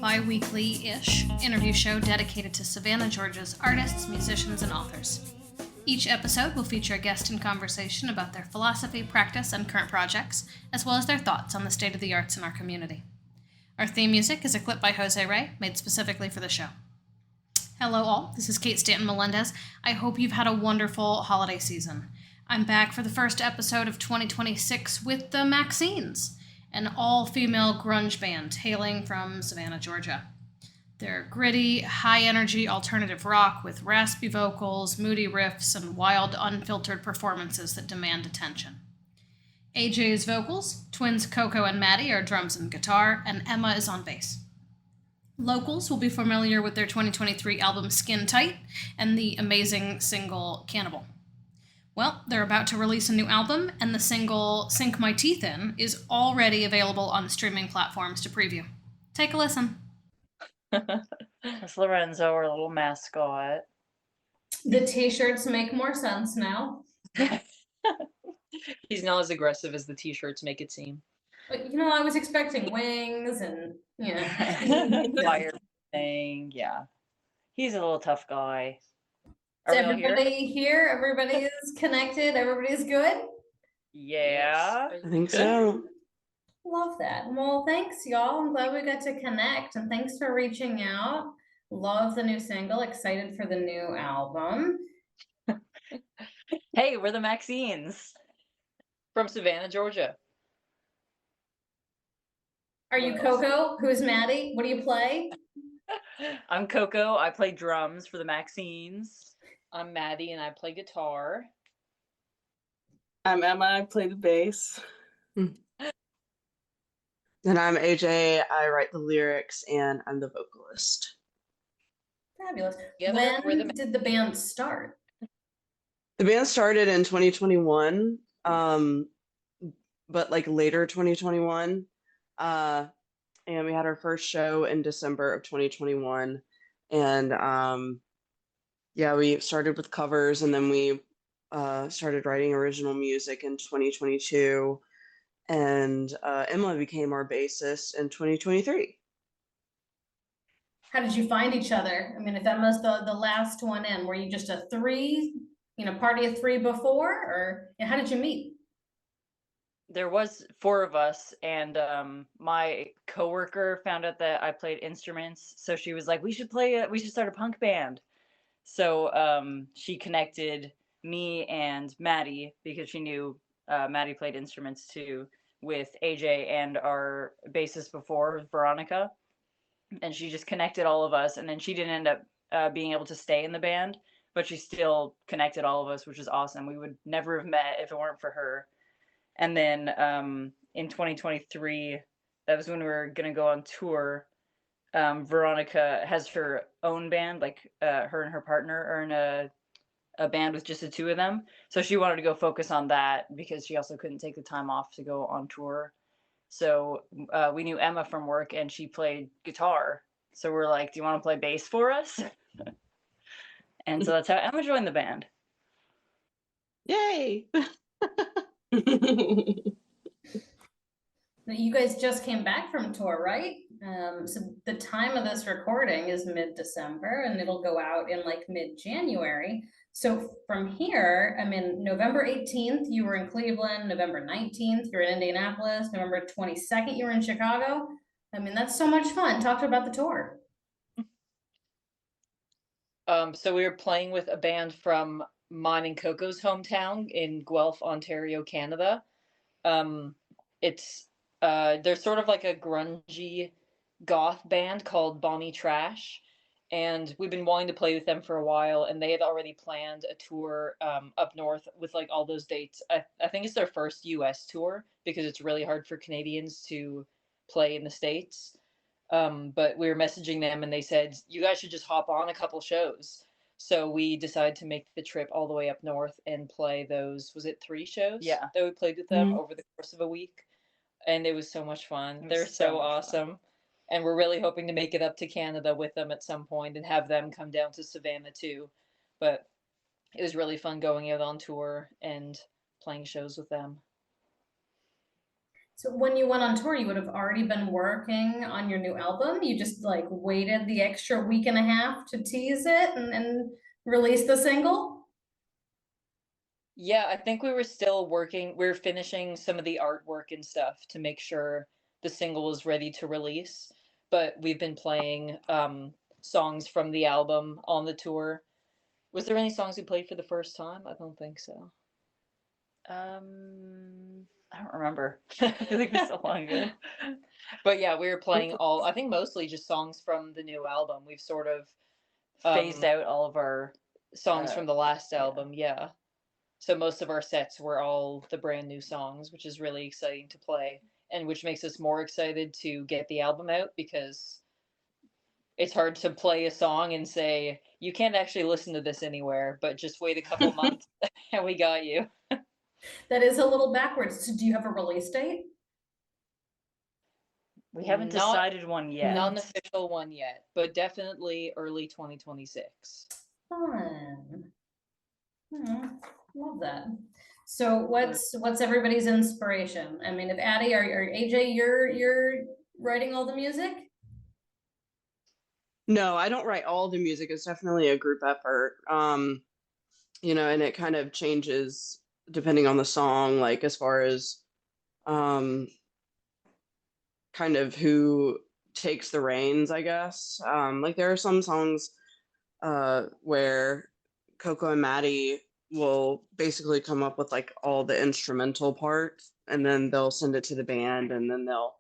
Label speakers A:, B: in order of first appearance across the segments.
A: bi-weekly-ish interview show dedicated to Savannah, Georgia's artists, musicians, and authors. Each episode will feature a guest in conversation about their philosophy, practice, and current projects, as well as their thoughts on the state of the arts in our community. Our theme music is a clip by Jose Ray, made specifically for the show. Hello all, this is Kate Stanton Melendez. I hope you've had a wonderful holiday season. I'm back for the first episode of 2026 with the Maxines, an all-female grunge band hailing from Savannah, Georgia. They're gritty, high-energy alternative rock with raspy vocals, moody riffs, and wild, unfiltered performances that demand attention. AJ's vocals, twins Coco and Maddie are drums and guitar, and Emma is on bass. Locals will be familiar with their 2023 album Skin Tight and the amazing single Cannibal. Well, they're about to release a new album, and the single Sink My Teeth In is already available on streaming platforms to preview. Take a listen.
B: That's Lorenzo, our little mascot.
C: The t-shirts make more sense now.
D: He's not as aggressive as the t-shirts make it seem.
C: But, I was expecting wings and,
B: Fire thing, yeah. He's a little tough guy.
C: Is everybody here? Everybody is connected? Everybody's good?
B: Yeah.
E: I think so.
C: Love that. Well, thanks, y'all. I'm glad we got to connect, and thanks for reaching out. Love the new single. Excited for the new album.
B: Hey, we're the Maxines.
D: From Savannah, Georgia.
C: Are you Coco? Who's Maddie? What do you play?
B: I'm Coco. I play drums for the Maxines.
D: I'm Maddie, and I play guitar.
E: I'm Emma. I play the bass. And I'm AJ. I write the lyrics, and I'm the vocalist.
C: Fabulous.
D: Together,
C: When did the band start?
E: The band started in 2021, but like later 2021. And we had our first show in December of 2021. And we started with covers, and then we started writing original music in 2022. And Emma became our bassist in 2023.
C: How did you find each other? I mean, if Emma's the last one in, were you just a three, party of three before? Or how did you meet?
B: There was 4 of us, and my coworker found out that I played instruments, so she was like, we should start a punk band. So she connected me and Maddie, because she knew Maddie played instruments too, with AJ and our bassist before, Veronica. And she just connected all of us, and then she didn't end up being able to stay in the band, but she still connected all of us, which is awesome. We would never have met if it weren't for her. And then in 2023, that was when we were going to go on tour. Veronica has her own band, like her and her partner are in a band with just the 2 of them. So she wanted to go focus on that, because she also couldn't take the time off to go on tour. So we knew Emma from work, and she played guitar. So we're like, do you want to play bass for us? And so that's how Emma joined the band.
E: Yay!
C: You guys just came back from tour, right? So the time of this recording is mid-December, and it'll go out in like mid-January. So from here, November 18th, you were in Cleveland. November 19th, you were in Indianapolis. November 22nd, you were in Chicago. That's so much fun. Talk to about the tour.
D: So we were playing with a band from mine and Coco's hometown in Guelph, Ontario, Canada. They're sort of like a grungy goth band called Bonnie Trash, and we've been wanting to play with them for a while, and they had already planned a tour up north with like all those dates. I think it's their first US tour, because it's really hard for Canadians to play in the States. But we were messaging them, and they said, you guys should just hop on a couple shows. So we decided to make the trip all the way up north and play those, was it 3 shows?
B: Yeah.
D: That we played with them over the course of a week. And it was so much fun. They're so awesome. And we're really hoping to make it up to Canada with them at some point and have them come down to Savannah too. But it was really fun going out on tour and playing shows with them.
C: So when you went on tour, you would have already been working on your new album. You just like waited the extra week and a half to tease it and release the single.
D: Yeah, I think we were still working, we were finishing some of the artwork and stuff to make sure the single was ready to release. But we've been playing songs from the album on the tour. Was there any songs we played for the first time? I don't think so.
B: I don't remember. I think it was so long ago.
D: But yeah, we were playing I think mostly just songs from the new album. We've sort of
B: Phased out all of our
D: songs from the last
B: yeah.
D: album, yeah. So most of our sets were all the brand new songs, which is really exciting to play, and which makes us more excited to get the album out because it's hard to play a song and say, you can't actually listen to this anywhere, but just wait a couple months and we got you.
C: That is a little backwards. So do you have a release date?
B: We haven't
D: Not-
B: decided one yet.
D: Not an official one yet, but definitely early 2026.
C: Fun. Love that. So what's everybody's inspiration? I mean, if Addie or AJ, you're writing all the music?
E: No, I don't write all the music. It's definitely a group effort. And it kind of changes depending on the song, like as far as kind of who takes the reins, I guess. Like there are some songs where Coco and Maddie will basically come up with like all the instrumental parts, and then they'll send it to the band, and then they'll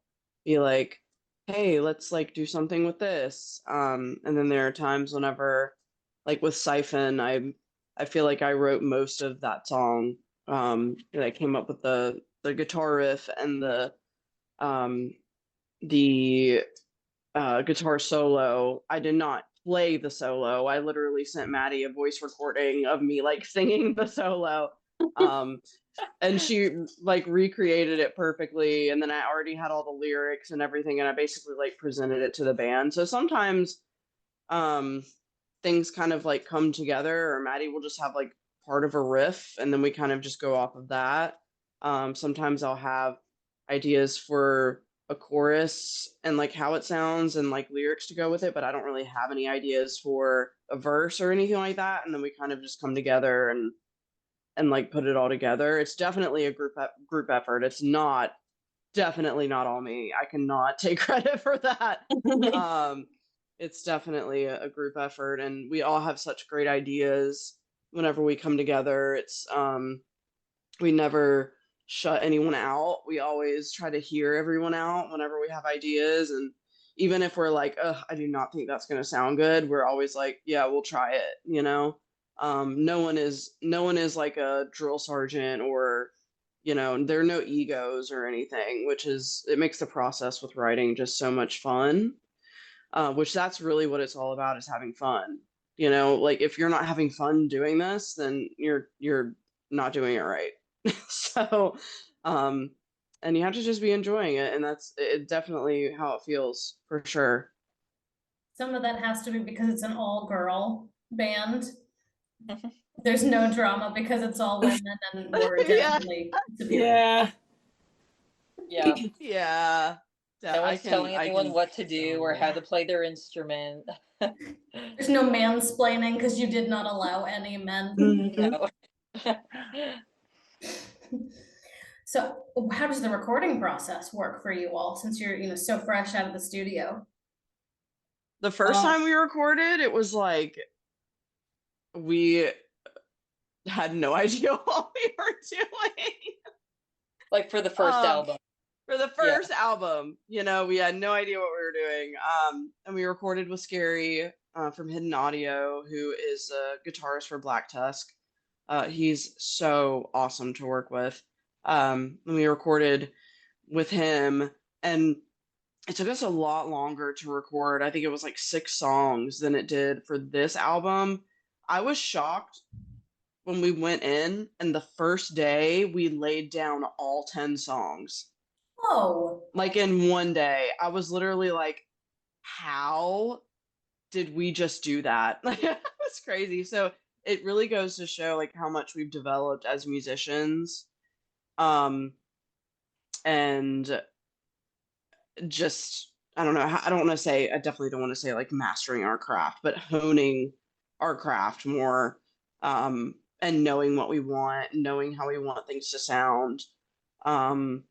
E: be like, hey, let's like do something with this. And then there are times whenever, like with Siphon, I feel like I wrote most of that song. I came up with the guitar riff and the guitar solo. I did not play the solo. I literally sent Maddie a voice recording of me like singing the solo. And she like recreated it perfectly, and then I already had all the lyrics and everything, and I basically like presented it to the band. So sometimes things kind of like come together, or Maddie will just have like part of a riff and then we kind of just go off of that. Sometimes I'll have ideas for a chorus and like how it sounds and like lyrics to go with it, but I don't really have any ideas for a verse or anything like that, and then we kind of just come together and like put it all together. It's definitely a group effort. It's not definitely not all me. I cannot take credit for that. It's definitely a group effort, and we all have such great ideas whenever we come together. It's we never shut anyone out. We always try to hear everyone out whenever we have ideas, and even if we're like, I do not think that's going to sound good, we're always like, yeah, we'll try it, you know? No one is like a drill sergeant, or there are no egos or anything, it makes the process with writing just so much fun. Which that's really what it's all about, is having fun. Like if you're not having fun doing this, then you're not doing it right. So, and you have to just be enjoying it, and that's definitely how it feels for sure.
C: Some of that has to be because it's an all-girl band. There's no drama because it's all women, and we're definitely superior.
D: Yeah.
E: Yeah.
D: No one's telling anyone what to do or how to play their instrument.
C: There's no mansplaining because you did not allow any men.
D: No.
C: So how does the recording process work for you all, since you're so fresh out of the studio?
E: The first time we recorded, it was like we had no idea what we were doing.
D: Like for the first album.
E: For the first album, we had no idea what we were doing. And we recorded with Scary from Hidden Audio, who is a guitarist for Black Tusk. He's so awesome to work with. And we recorded with him, and it took us a lot longer to record. I think it was like 6 songs than it did for this album. I was shocked when we went in, and the first day we laid down all 10 songs.
C: Oh.
E: Like in one day. I was literally like, how did we just do that? Like, it was crazy. So it really goes to show like how much we've developed as musicians. and just I don't know. I don't want to say. I definitely don't want to say like mastering our craft, but honing our craft more, and knowing what we want, knowing how we want things to sound. Um,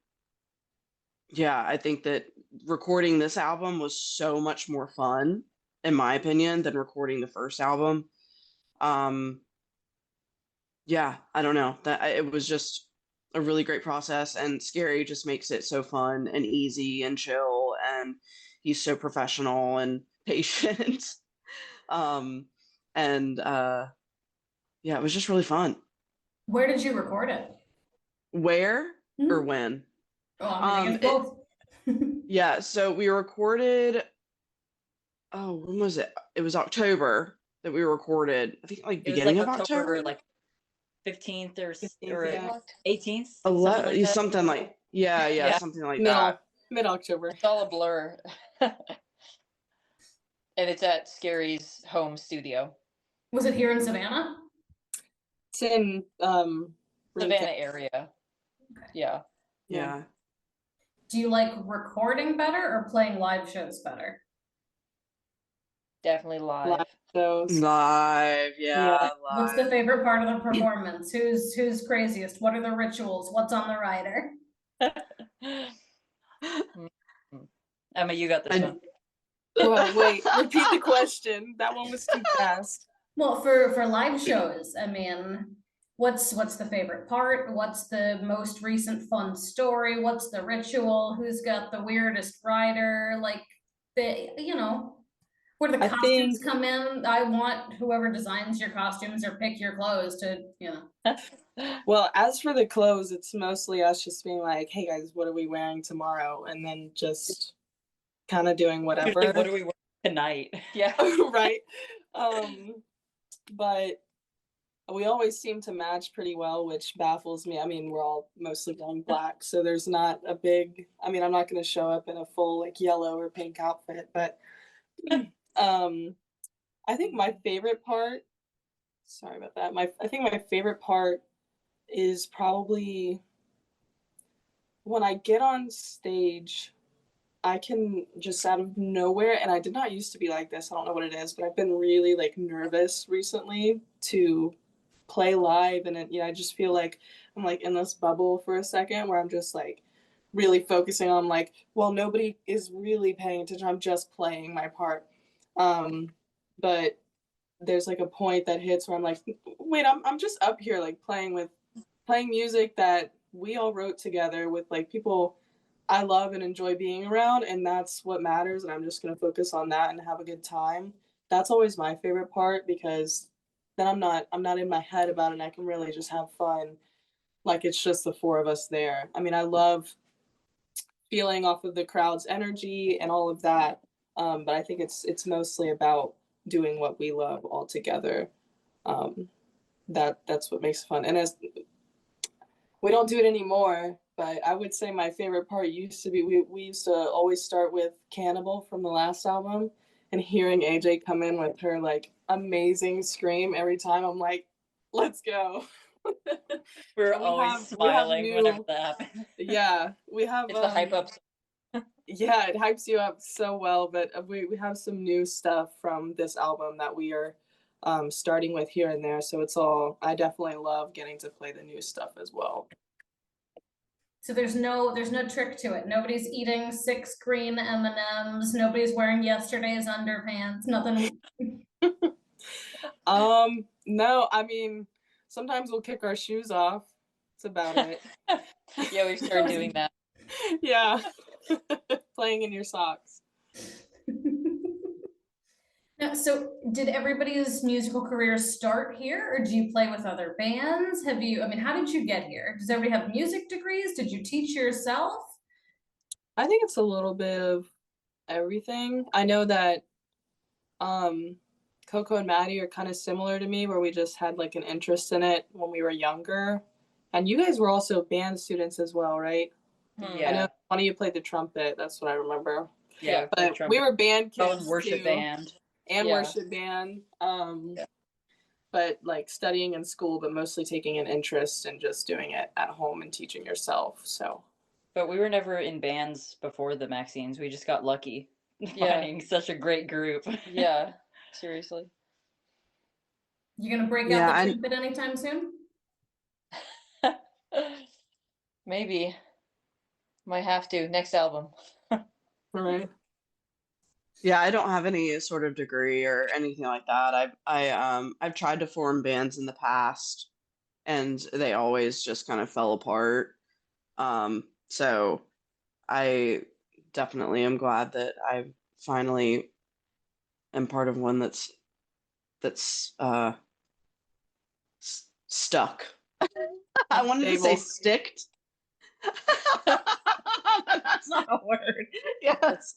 E: yeah, I think that recording this album was so much more fun, in my opinion, than recording the first album. Um, yeah, I don't know. It was just a really great process, and Scary just makes it so fun and easy and chill, and he's so professional and patient. um, and yeah, it was just really fun.
C: Where did you record it?
E: Where or
C: Mhm.
E: when?
C: Oh, I guess
E: It,
C: both.
E: yeah, so we recorded. Oh, when was it? It was October that we recorded. I think like
B: It was
E: beginning
B: like
E: of
B: October,
E: October.
B: like 15th or
D: 15th,
B: or
D: yeah.
B: 18th, something like that.
E: Something like yeah,
B: Yeah.
E: something like that.
D: Mid-October.
B: It's all a blur. And it's at Scary's home studio,
C: Was it here in Savannah?
D: It's in
B: Savannah area.
C: Okay.
B: Yeah.
E: Yeah.
C: Do you like recording better or playing live shows better?
B: Definitely live.
D: shows.
E: Live, yeah,
C: What's the
E: live.
C: favorite part of the performance? Who's craziest? What are the rituals? What's on the rider?
B: Emma, you got this one.
D: Well, wait, repeat the question. That one was too fast.
C: Well, for live shows, I mean, what's the favorite part? What's the most recent fun story? What's the ritual? Who's got the weirdest rider? Like where the
D: I
C: costumes
D: think-
C: come in. I want whoever designs your costumes or pick your clothes to,
D: Well, as for the clothes, it's mostly us just being like, hey guys, what are we wearing tomorrow? And then just kind of doing whatever.
B: Like, what are we wearing tonight? Yeah.
D: Right. But we always seem to match pretty well, which baffles me. I mean, we're all mostly wearing black, so there's not a big, I mean, I'm not going to show up in a full like yellow or pink outfit, but I think my favorite part, sorry about that. I think my favorite part is probably when I get on stage, I can just out of nowhere, and I did not used to be like this. I don't know what it is, but I've been really like nervous recently to play live, and I just feel like I'm like in this bubble for a second where I'm just like really focusing on like, well, nobody is really paying attention. I'm just playing my part. But there's like a point that hits where I'm like, wait, I'm just up here like playing music that we all wrote together with like people I love and enjoy being around, and that's what matters, and I'm just going to focus on that and have a good time. That's always my favorite part, because then I'm not in my head about it, and I can really just have fun like it's just the four of us there. I mean, I love feeling off of the crowd's energy and all of that, but I think it's mostly about doing what we love all together. That's what makes it fun. And as we don't do it anymore, but I would say my favorite part used to be we used to always start with Cannibal from the last album, and hearing AJ come in with her like amazing scream every time, I'm like, let's go.
B: We're always smiling whenever that happens.
D: Yeah, we have
B: it's the hype up.
D: Yeah, it hypes you up so well, but we have some new stuff from this album that we are starting with here and there, so I definitely love getting to play the new stuff as well.
C: So there's no trick to it. Nobody's eating 6 green M&Ms. Nobody's wearing yesterday's underpants. Nothing.
D: No, I mean, sometimes we'll kick our shoes off. That's about it.
B: Yeah, we started doing that.
D: Yeah. Playing in your socks.
C: Now, so did everybody's musical careers start here, or do you play with other bands? How did you get here? Does everybody have music degrees? Did you teach yourself?
D: I think it's a little bit of everything. I know that Coco and Maddie are kind of similar to me, where we just had like an interest in it when we were younger. And you guys were also band students as well, right?
B: Yeah.
D: I know one of you played the trumpet. That's what I remember.
B: Yeah.
D: But we were band kids
B: worship
D: too,
B: band.
D: and worship band. But like studying in school, but mostly taking an interest in just doing it at home and teaching yourself. So
B: But we were never in bands before the Maxines. We just got lucky
D: Yeah.
B: finding such a great group.
D: Yeah, seriously.
C: You gonna break
E: Yeah,
C: out the
E: and
C: trumpet anytime soon?
D: Maybe. Might have to. Next album.
E: right. Yeah, I don't have any sort of degree or anything like that. I've tried to form bands in the past and they always just kind of fell apart. So I definitely am glad that I finally am part of one that's stuck. I wanted to say
D: Stable.
E: sticked. That's not a word. Yes.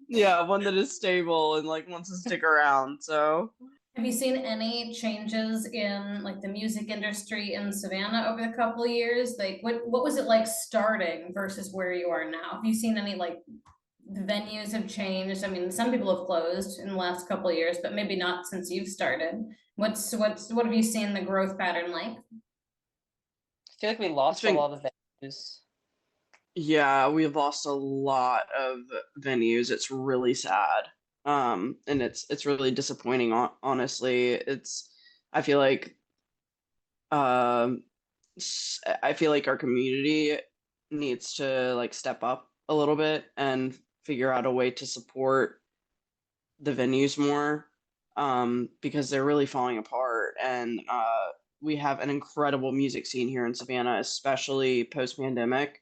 E: Yeah, one that is stable and like wants to stick around. So
C: Have you seen any changes in like the music industry in Savannah over the couple of years? Like what was it like starting versus where you are now? Have you seen any like the venues have changed? I mean, some people have closed in the last couple of years, but maybe not since you've started. What have you seen the growth pattern like?
D: I feel like we
E: it's
D: lost a
E: been
D: lot of venues.
E: yeah, we've lost a lot of venues. It's really sad. And it's really disappointing, honestly. I feel like um I feel like our community needs to like step up a little bit and figure out a way to support the venues more because they're really falling apart. And we have an incredible music scene here in Savannah, especially post-pandemic,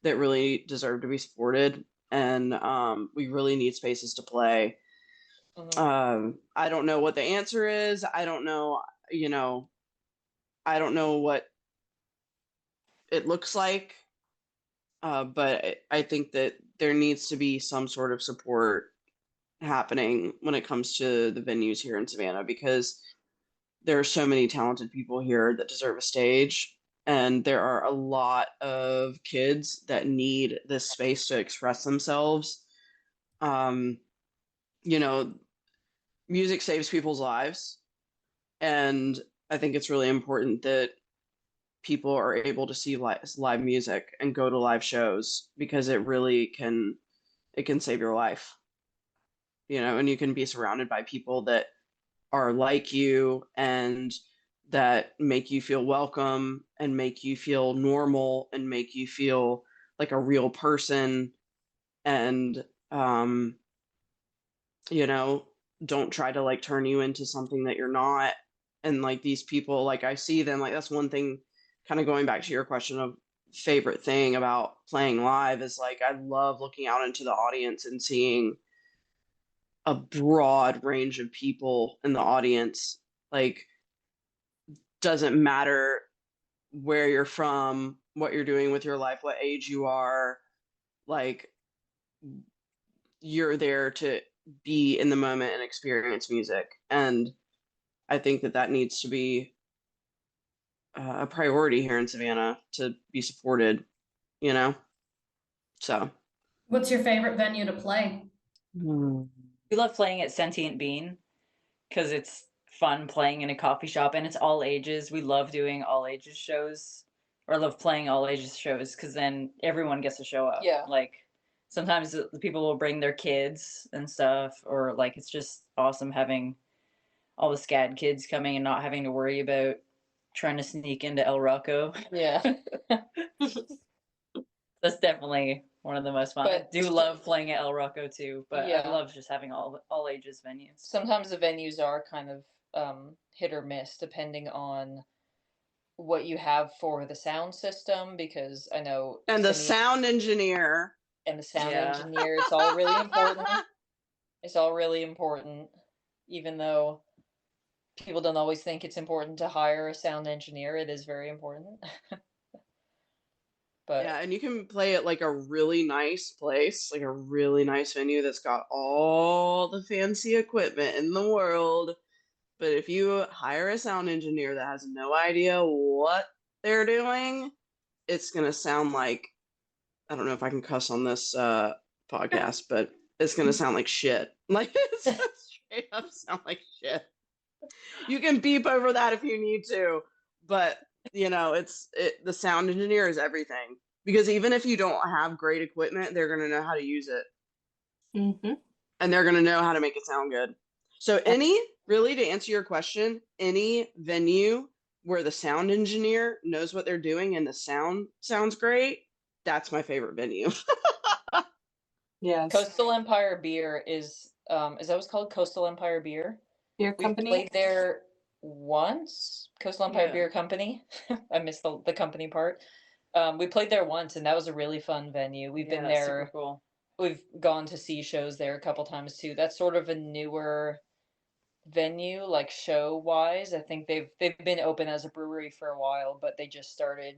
E: that really deserve to be supported. And we really need spaces to play. I don't know what the answer is. I don't know, I don't know what it looks like. But I think that there needs to be some sort of support happening when it comes to the venues here in Savannah because there are so many talented people here that deserve a stage. And there are a lot of kids that need this space to express themselves. Um, you know, music saves people's lives. And I think it's really important that people are able to see live music and go to live shows because it can save your life, and you can be surrounded by people that are like you and that make you feel welcome and make you feel normal and make you feel like a real person and um you know don't try to like turn you into something that you're not. And like these people, like I see them, like that's one thing, kind of going back to your question of favorite thing about playing live, is like I love looking out into the audience and seeing a broad range of people in the audience. Like, doesn't matter where you're from, what you're doing with your life, what age you are, like you're there to be in the moment and experience music. And I think that that needs to be a priority here in Savannah to be supported, you know? So.
C: What's your favorite venue to play?
B: We love playing at Sentient Bean because it's fun playing in a coffee shop and it's all ages. We love doing all ages shows, or love playing all ages shows because then everyone gets to show up.
D: Yeah.
B: Like sometimes the people will bring their kids and stuff, or like it's just awesome having all the SCAD kids coming and not having to worry about trying to sneak into El Rocco.
D: Yeah.
B: That's definitely one of the most fun. I
D: But-
B: do love playing at El Rocco too, but
D: Yeah.
B: I love just having all ages venues.
D: Sometimes the venues are kind of hit or miss depending on what you have for the sound system, because I know
E: And the
D: Timmy
E: sound engineer.
D: and the sound
B: Yeah.
D: engineer, it's all really important. It's all really important, even though people don't always think it's important to hire a sound engineer. It is very important. But
E: Yeah, and you can play at like a really nice place, like a really nice venue that's got all the fancy equipment in the world. But if you hire a sound engineer that has no idea what they're doing, it's gonna sound like, I don't know if I can cuss on this podcast, but it's gonna sound like shit. Like it's gonna straight up sound like shit. You can beep over that if you need to, but the sound engineer is everything. Because even if you don't have great equipment, they're going to know how to use it.
F: Mm-hmm.
E: And they're going to know how to make it sound good. So really to answer your question, any venue where the sound engineer knows what they're doing and the sound sounds great, that's my favorite venue.
F: Yes.
D: Coastal Empire Beer is that what's called? Coastal Empire Beer?
F: Beer
D: We've
F: company.
D: played there once. Coastal Empire
B: Yeah.
D: Beer Company. I missed the company part. We played there once, and that was a really fun venue. We've been
B: Yeah,
D: there.
B: super cool.
D: We've gone to see shows there a couple times too. That's sort of a newer venue, like show wise. I think they've been open as a brewery for a while, but they just started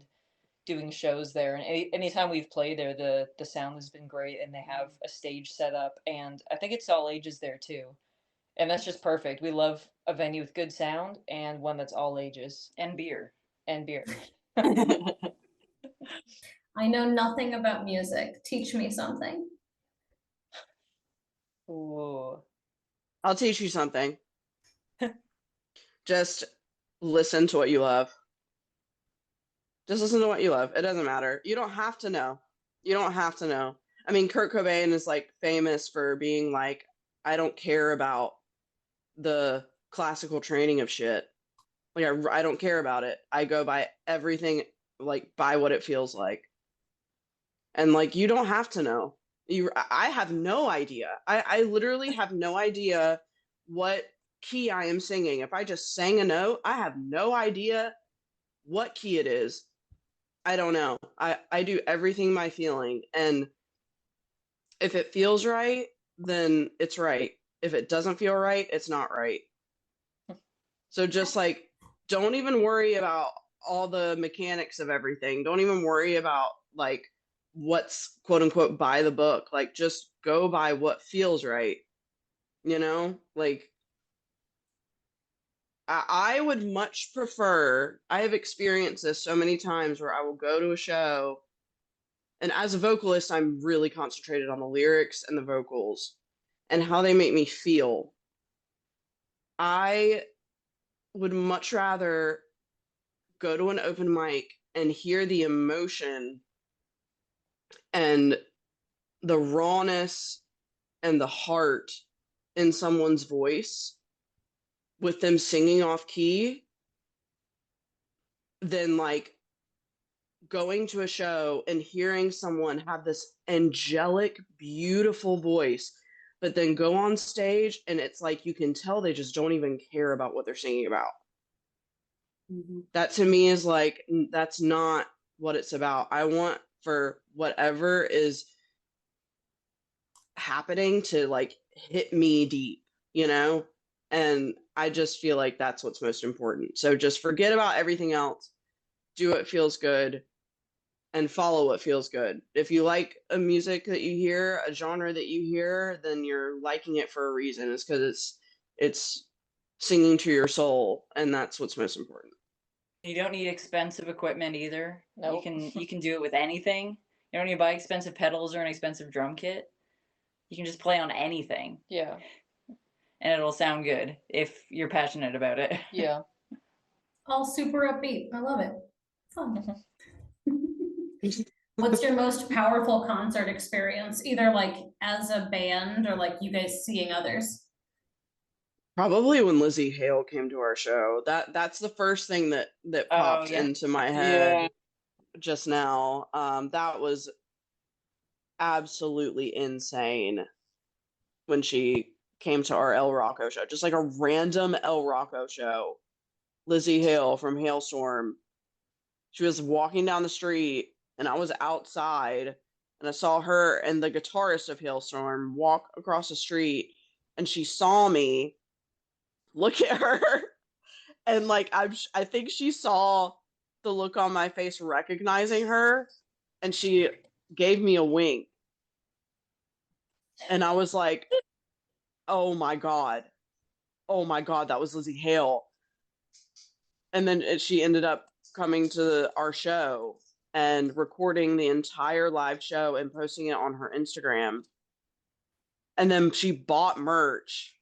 D: doing shows there. And anytime we've played there, the sound has been great, and they have a stage set up, and I think it's all ages there too. And that's just perfect. We love a venue with good sound and one that's all ages
B: And beer.
D: and beer.
C: I know nothing about music. Teach me something.
D: Ooh.
E: I'll teach you something. Just listen to what you love. Just listen to what you love. It doesn't matter. You don't have to know. You don't have to know. I mean, Kurt Cobain is like famous for being like, I don't care about the classical training of shit. Like, I don't care about it. I go by everything, like, by what it feels like. And like, you don't have to know. I have no idea. I literally have no idea what key I am singing. If I just sang a note, I have no idea what key it is. I don't know. I do everything by feeling. And if it feels right, then it's right. If it doesn't feel right, it's not right. So just like, don't even worry about all the mechanics of everything. Don't even worry about like what's quote unquote by the book. Like, just go by what feels right. You know, like I would much prefer, I have experienced this so many times where I will go to a show, and as a vocalist, I'm really concentrated on the lyrics and the vocals and how they make me feel. I would much rather go to an open mic and hear the emotion and the rawness and the heart in someone's voice with them singing off key than like going to a show and hearing someone have this angelic, beautiful voice, but then go on stage and it's like you can tell they just don't even care about what they're singing about.
F: Mm-hmm.
E: That to me is like, that's not what it's about. I want for whatever is happening to like hit me deep, you know? And I just feel like that's what's most important. So just forget about everything else. Do what feels good and follow what feels good. If you like a music that you hear, a genre that you hear, then you're liking it for a reason. It's because it's singing to your soul, and that's what's most important.
B: You don't need expensive equipment either.
D: Nope.
B: You can do it with anything. You don't need to buy expensive pedals or an expensive drum kit. You can just play on anything
D: Yeah.
B: and it'll sound good if you're passionate about it.
D: Yeah.
C: All super upbeat. I love it. Fun. What's your most powerful concert experience? Either like as a band or like you guys seeing others?
E: Probably when Lizzie Hale came to our show. That's the first thing that
B: Oh,
E: popped
B: yeah.
E: into my head just now. That was absolutely insane when she came to our El Rocco show. Just like a random El Rocco show. Lizzie Hale from Hailstorm. She was walking down the street and I was outside and I saw her and the guitarist of Hailstorm walk across the street, and she saw me look at her, and like I think she saw the look on my face recognizing her, and she gave me a wink, and I was like, oh my god, that was Lizzie Hale. And then she ended up coming to our show and recording the entire live show and posting it on her Instagram. And then she bought merch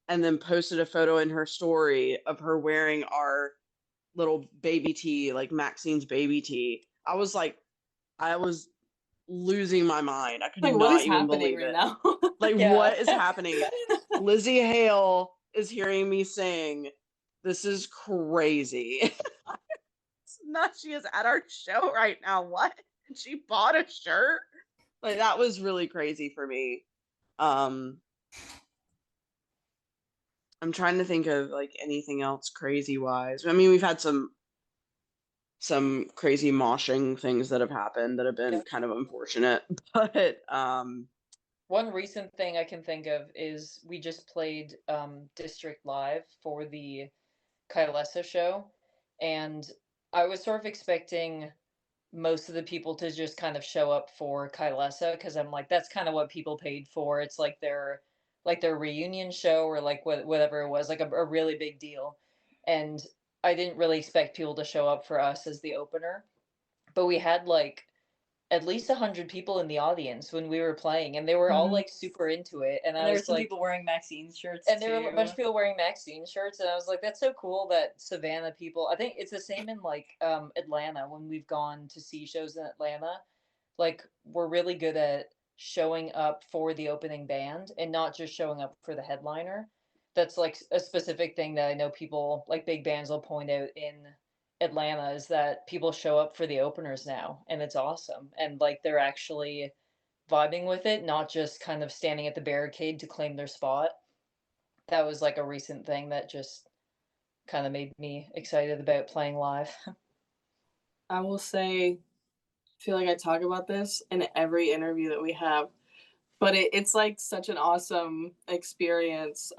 E: and then posted a photo in her story of her wearing our little baby tee, like Maxine's baby tee. I was like, I was losing my mind. I could
F: Like, what
E: not
F: is
E: even
F: happening
E: believe
F: right
E: it.
F: now?
E: Like,
D: Yeah.
E: what is happening? Lizzie Hale is hearing me sing. This is crazy. No, she is at our show right now. What? And she bought a shirt? Like, that was really crazy for me. I'm trying to think of like anything else crazy wise. I mean, we've had some crazy moshing things that have happened that have been
D: Yeah.
E: kind of unfortunate. But
D: One recent thing I can think of is we just played District Live for the Kylesa show, and I was sort of expecting most of the people to just kind of show up for Kylesa because I'm like, that's kind of what people paid for. It's like their reunion show or like whatever it was, like a really big deal. And I didn't really expect people to show up for us as the opener, but we had like at least 100 people in the audience when we were playing, and they were all like super into it. And
B: And
D: I
B: there were
D: was
B: some
D: like,
B: people wearing Maxines shirts
D: and there
B: too.
D: were a bunch of people wearing Maxine shirts, and I was like, that's so cool that Savannah people. I think it's the same in like Atlanta when we've gone to see shows in Atlanta. Like we're really good at showing up for the opening band and not just showing up for the headliner. That's like a specific thing that I know people like big bands will point out in Atlanta is that people show up for the openers now, and it's awesome. And like they're actually vibing with it, not just kind of standing at the barricade to claim their spot. That was like a recent thing that just kind of made me excited about playing live.
F: I will say, I feel like I talk about this in every interview that we have, but it's like such an awesome experience.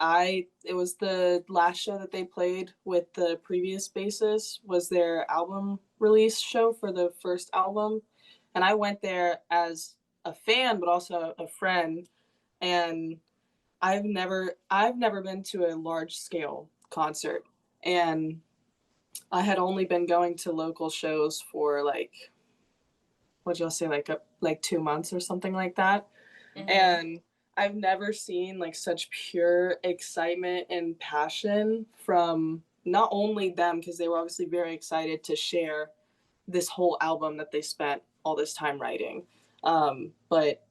F: It was the last show that they played with the previous bassist was their album release show for the first album, and I went there as a fan but also a friend, and I've never been to a large scale concert, and I had only been going to local shows for like, what y'all say, like 2 months or something like that.
D: Mhm.
F: And I've never seen like such pure excitement and passion from not only them, because they were obviously very excited to share this whole album that they spent all this time writing. But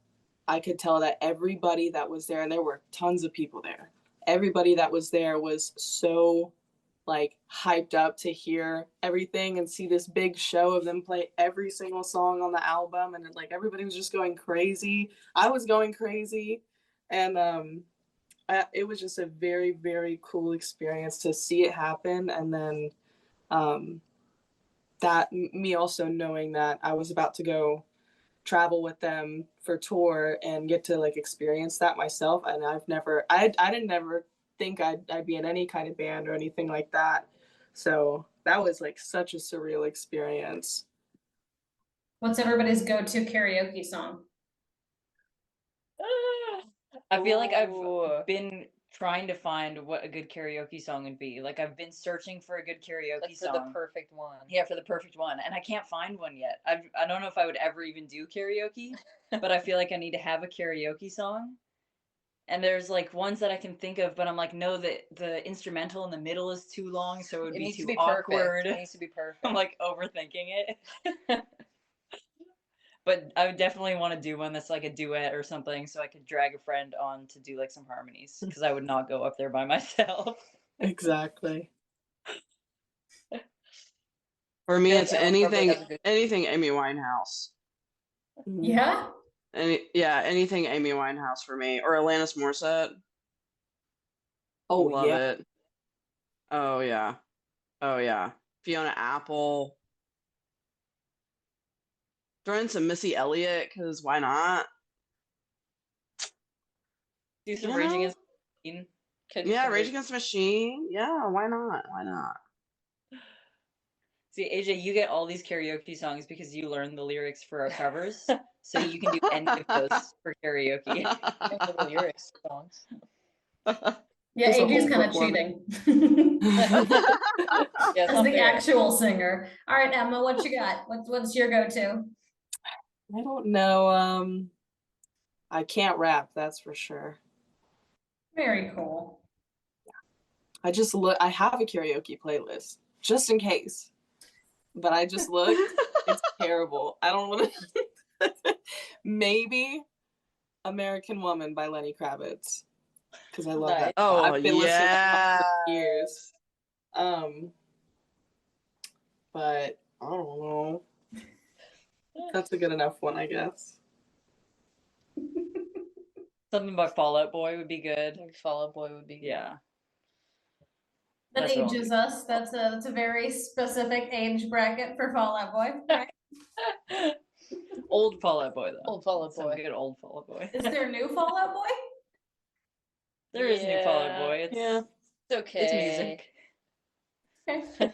F: I could tell that everybody that was there, and there were tons of people there, everybody that was there was so like hyped up to hear everything and see this big show of them play every single song on the album, and like everybody was just going crazy. I was going crazy, and it was just a very, very cool experience to see it happen. And then that me also knowing that I was about to go travel with them for tour and get to like experience that myself. And I didn't never think I'd be in any kind of band or anything like that. So that was like such a surreal experience.
C: What's everybody's go-to karaoke song?
B: I feel like
D: Ooh.
B: I've been trying to find what a good karaoke song would be. Like I've been searching for a good karaoke
D: That's for
B: song.
D: the perfect one.
B: Yeah, for the perfect one, and I can't find one yet. I don't know if I would ever even do karaoke, but I feel like I need to have a karaoke song. And there's like ones that I can think of, but I'm like, no, the instrumental in the middle is too long, so it would
D: It
B: be
D: needs
B: too
D: to be
B: awkward.
D: perfect. It needs to be perfect.
B: I'm like overthinking it. But I would definitely want to do one that's like a duet or something, so I could drag a friend on to do like some harmonies, because I would not go up there by myself.
F: Exactly.
E: for me,
D: Yeah,
E: it's
D: Ellen probably has a good-
E: anything Amy Winehouse.
C: Yeah?
E: Anything Amy Winehouse for me, or Alanis Morissette.
F: Oh
E: Love
F: yeah.
E: it. Oh yeah. Oh yeah. Fiona Apple. Throw in some Missy Elliott, because why not?
B: Do some
E: You
B: Rage
E: know?
B: Against the Machine.
D: Could do
E: Yeah,
D: some
E: Rage
D: Rage-
E: Against the Machine. Yeah, why not? Why not?
B: See, AJ, you get all these karaoke songs because you learned the lyrics for our covers, so you can do any of those for karaoke.
D: I don't know the lyrics to songs.
C: Yeah,
F: Just a
C: AJ's
F: whole
C: kind of
F: performance.
C: cheating.
D: Yeah, it's
C: As
D: not
C: the
D: fair.
C: actual singer. All right, Emma, what you got? What's your go-to?
F: I don't know. I can't rap, that's for sure.
C: Very cool.
F: I have a karaoke playlist just in case. But I just looked It's terrible. I don't want to. Maybe American Woman by Lenny Kravitz, because I love that.
E: Oh,
F: I've been listening to that for
E: yeah.
F: years. But I don't know. That's a good enough one, I guess.
B: Something by Fall Out Boy would be good.
D: I think Fall Out Boy would be good.
B: Yeah.
C: That
B: That's what I'll
C: ages
B: do.
C: us. That's a very specific age bracket for Fall Out Boy, right?
B: Old Fall Out Boy though.
D: Old Fall Out
B: Some
D: Boy.
B: good old Fall Out Boy.
C: Is there new Fall Out Boy?
B: There is new Fall Out
D: Yeah.
B: Boy. It's
E: Yeah.
D: It's okay.
B: it's music.
C: Okay.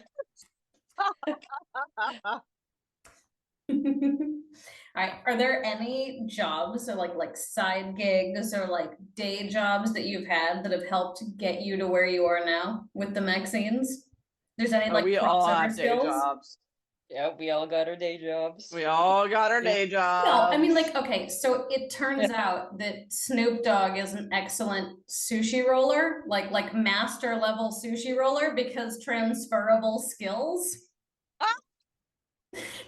C: All right. Are there any jobs or like side gigs or like day jobs that you've had that have helped get you to where you are now with the Maxines? There's any
E: Oh,
C: like
E: we all
C: crossover
E: have day
C: skills?
E: jobs.
D: Yeah, we all got our day jobs.
E: We all got our day jobs.
C: No, I mean like okay, so it turns out that Snoop Dogg is an excellent sushi roller, like master level sushi roller because transferable skills.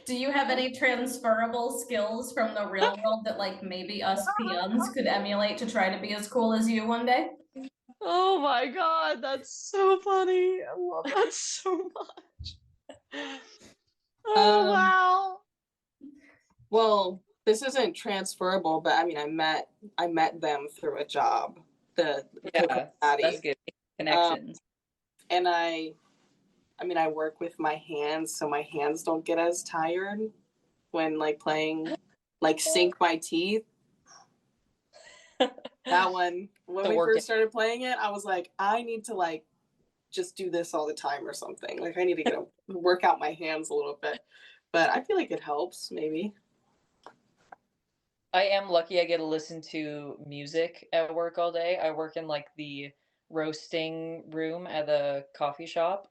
C: Do you have any transferable skills from the real world that like maybe us peons could emulate to try to be as cool as you one day?
E: Oh my God, that's so funny. I love that so much. Oh, wow.
F: Well, this isn't transferable, but I mean, I met them through a job. The Coco
B: Yeah,
F: Maddie.
B: that's good. Connections.
F: And I mean, I work with my hands, so my hands don't get as tired when like playing, like sink my teeth. That one, when we first started playing it, I was like, I need to like just do this all the time or something. Like I need to work out my hands a little bit. But I feel like it helps, maybe.
D: I am lucky I get to listen to music at work all day. I work in like the roasting room at a coffee shop.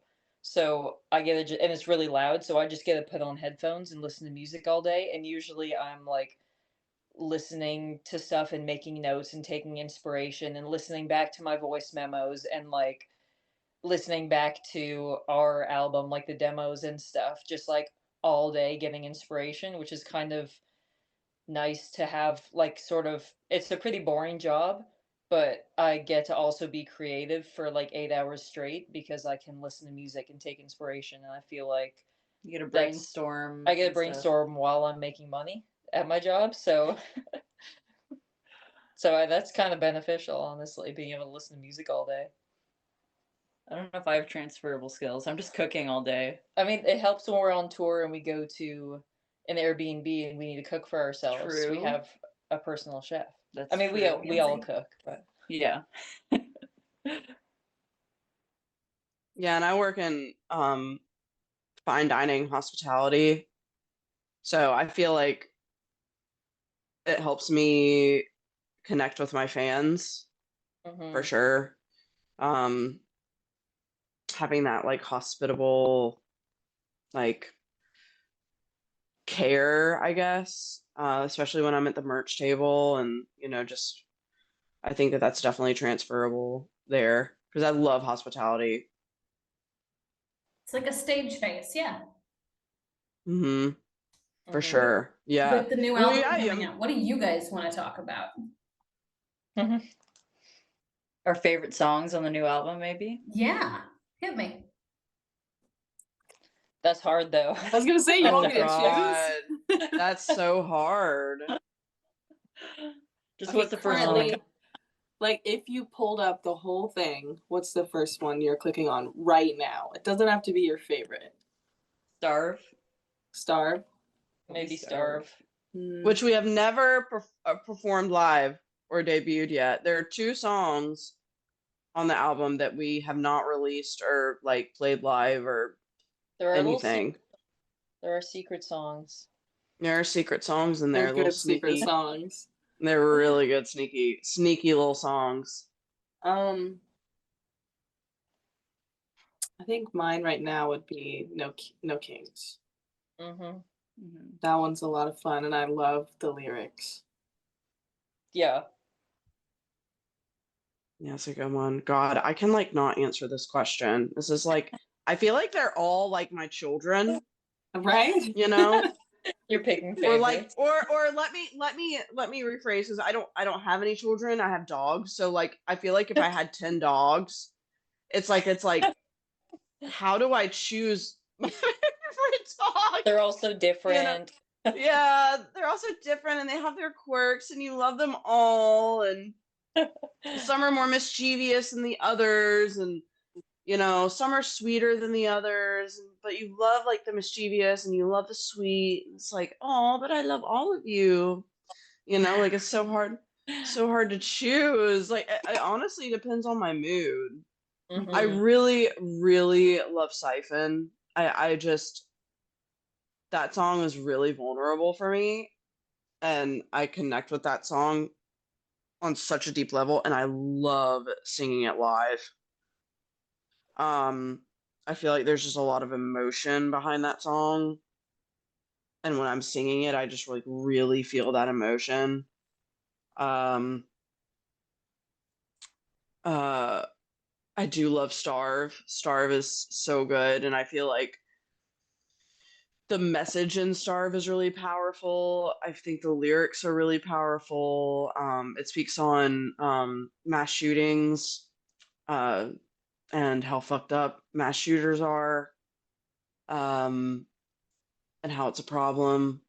D: So I get to, and it's really loud, so I just get to put on headphones and listen to music all day. And usually I'm like listening to stuff and making notes and taking inspiration and listening back to my voice memos and like listening back to our album, like the demos and stuff, just like all day getting inspiration, which is kind of nice to have. Like sort of, it's a pretty boring job, but I get to also be creative for like 8 hours straight because I can listen to music and take inspiration, and I feel like
B: You get a brainstorm.
D: I get to
B: and stuff.
D: brainstorm while I'm making money at my job, so that's kind of beneficial, honestly, being able to listen to music all day.
B: I don't know if I have transferable skills. I'm just cooking all day.
D: I mean, it helps when we're on tour and we go to an Airbnb and we need to cook for ourselves. We
B: True.
D: have a personal chef.
B: That's
D: I mean,
B: true.
D: we all cook, but
B: Yeah.
E: Yeah, and I work in fine dining hospitality. So I feel like it helps me connect with my fans for sure. Having that like hospitable like care, I guess, especially when I'm at the merch table, and just I think that that's definitely transferable there because I love hospitality.
C: It's like a stage face, yeah.
E: For sure. Yeah.
C: With the new
E: Well,
C: album
E: yeah,
C: coming out, what do you guys want to talk about?
B: Our favorite songs on the new album, maybe?
C: Yeah, hit me.
D: That's hard though.
F: I was gonna say you
E: Oh
F: won't get to
E: God,
F: choose.
E: that's so hard.
B: Just
F: Okay,
B: what's the first one?
F: currently, like if you pulled up the whole thing, what's the first one you're clicking on right now? It doesn't have to be your favorite.
B: Starve.
F: Starve.
D: Maybe Starve.
E: Which we have never performed live or debuted yet. There are 2 songs on the album that we have not released or like played live or
D: There are
E: anything.
D: There are secret songs.
E: There are secret songs in there,
F: They're
E: little
F: good secret
E: sneaky.
F: songs.
E: They're really good, sneaky little songs.
F: I think mine right now would be No Kings. That one's a lot of fun, and I love the lyrics.
D: Yeah.
E: Yeah, it's a good one. God, I can like not answer this question. This is like, I feel like they're all like my children,
F: Right?
D: You're picking
E: Or like,
D: favorites.
E: or let me rephrase, because I don't have any children. I have dogs. So like, I feel like if I had 10 dogs, it's like, how do I choose my favorite dog?
D: They're all so
E: You know?
D: different.
E: Yeah, they're also different and they have their quirks and you love them all, and some are more mischievous than the others, and some are sweeter than the others, but you love like the mischievous and you love the sweet. It's like, oh, but I love all of you. Like it's so hard to choose. Like it honestly depends on my mood. I
D: Mhm.
E: really, really love Siphon. I just that song is really vulnerable for me, and I connect with that song on such a deep level, and I love singing it live. Um, I feel like there's just a lot of emotion behind that song, and when I'm singing it, I just like really feel that emotion. Um, uh, I do love Starve. Starve is so good, and I feel like the message in Starve is really powerful. I think the lyrics are really powerful. It speaks on mass shootings, uh, and how fucked up mass shooters are, um, and how it's a problem.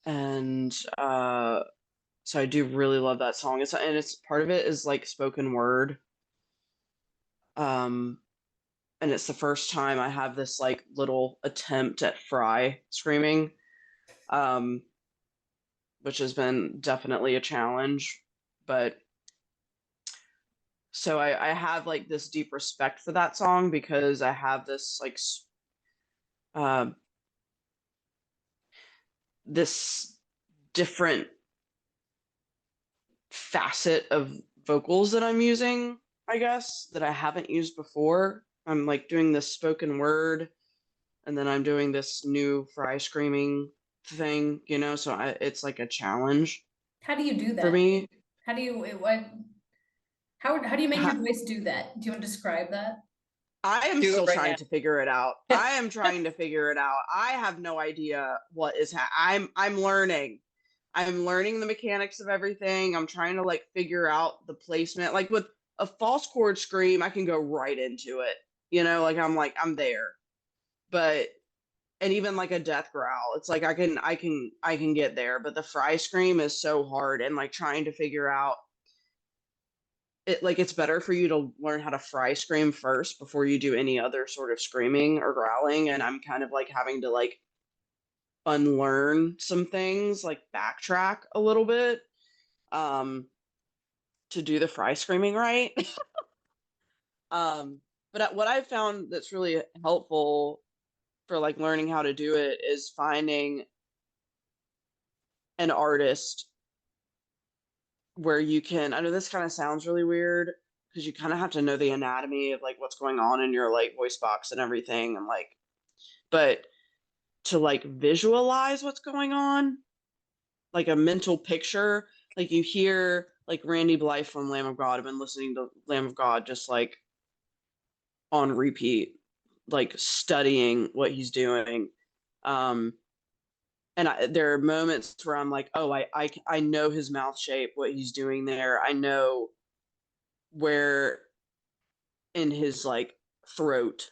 E: And so I do really love that song. It's part of it is like spoken word. Um, and it's the first time I have this like little attempt at Fry screaming, um, which has been definitely a challenge. But so I have like this deep respect for that song because I have this like uh, this different facet of vocals that I'm using, I guess, that I haven't used before. I'm like doing this spoken word, and then I'm doing this new Fry screaming thing, so it's like a challenge
C: How do you do
E: for
C: that?
E: me.
C: How do you what? How do you make your
E: Ha-
C: voice do that? Do you want to describe that?
E: I am
D: Do it
E: still
D: right
E: trying
D: now.
E: to figure it out. I am trying to figure it out. I have no idea what is I'm learning. I'm learning the mechanics of everything. I'm trying to like figure out the placement. Like with a false chord scream, I can go right into it. Like I'm there. But and even like a death growl, it's like I can get there, but the Fry scream is so hard, and like trying to figure out it, like it's better for you to learn how to Fry scream first before you do any other sort of screaming or growling, and I'm kind of like having to like unlearn some things, like backtrack a little bit, um to do the Fry screaming right. um but what I've found that's really helpful for like learning how to do it is finding an artist where you can, I know this kind of sounds really weird because you kind of have to know the anatomy of like what's going on in your like voice box and everything, and like, but to like visualize what's going on, like a mental picture, like you hear like Randy Blythe from Lamb of God. I've been listening to Lamb of God just like on repeat, like studying what he's doing. um and there are moments where I'm like, oh, I know his mouth shape, what he's doing there. I know where in his like throat,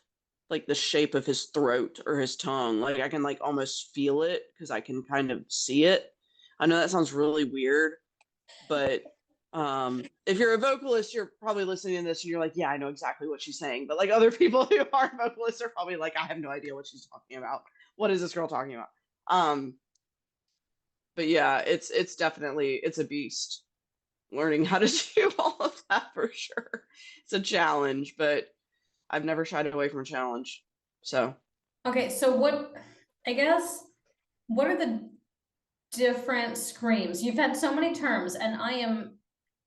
E: like the shape of his throat or his tongue, like I can like almost feel it because I can kind of see it. I know that sounds really weird, but if you're a vocalist, you're probably listening to this and you're like, yeah, I know exactly what she's saying. But like other people who aren't vocalists are probably like, I have no idea what she's talking about. What is this girl talking about? um but yeah, it's definitely, it's a beast learning how to do all of that for sure. It's a challenge, but I've never shied away from a challenge. So
C: Okay, so I guess, what are the different screams? You've had so many terms, and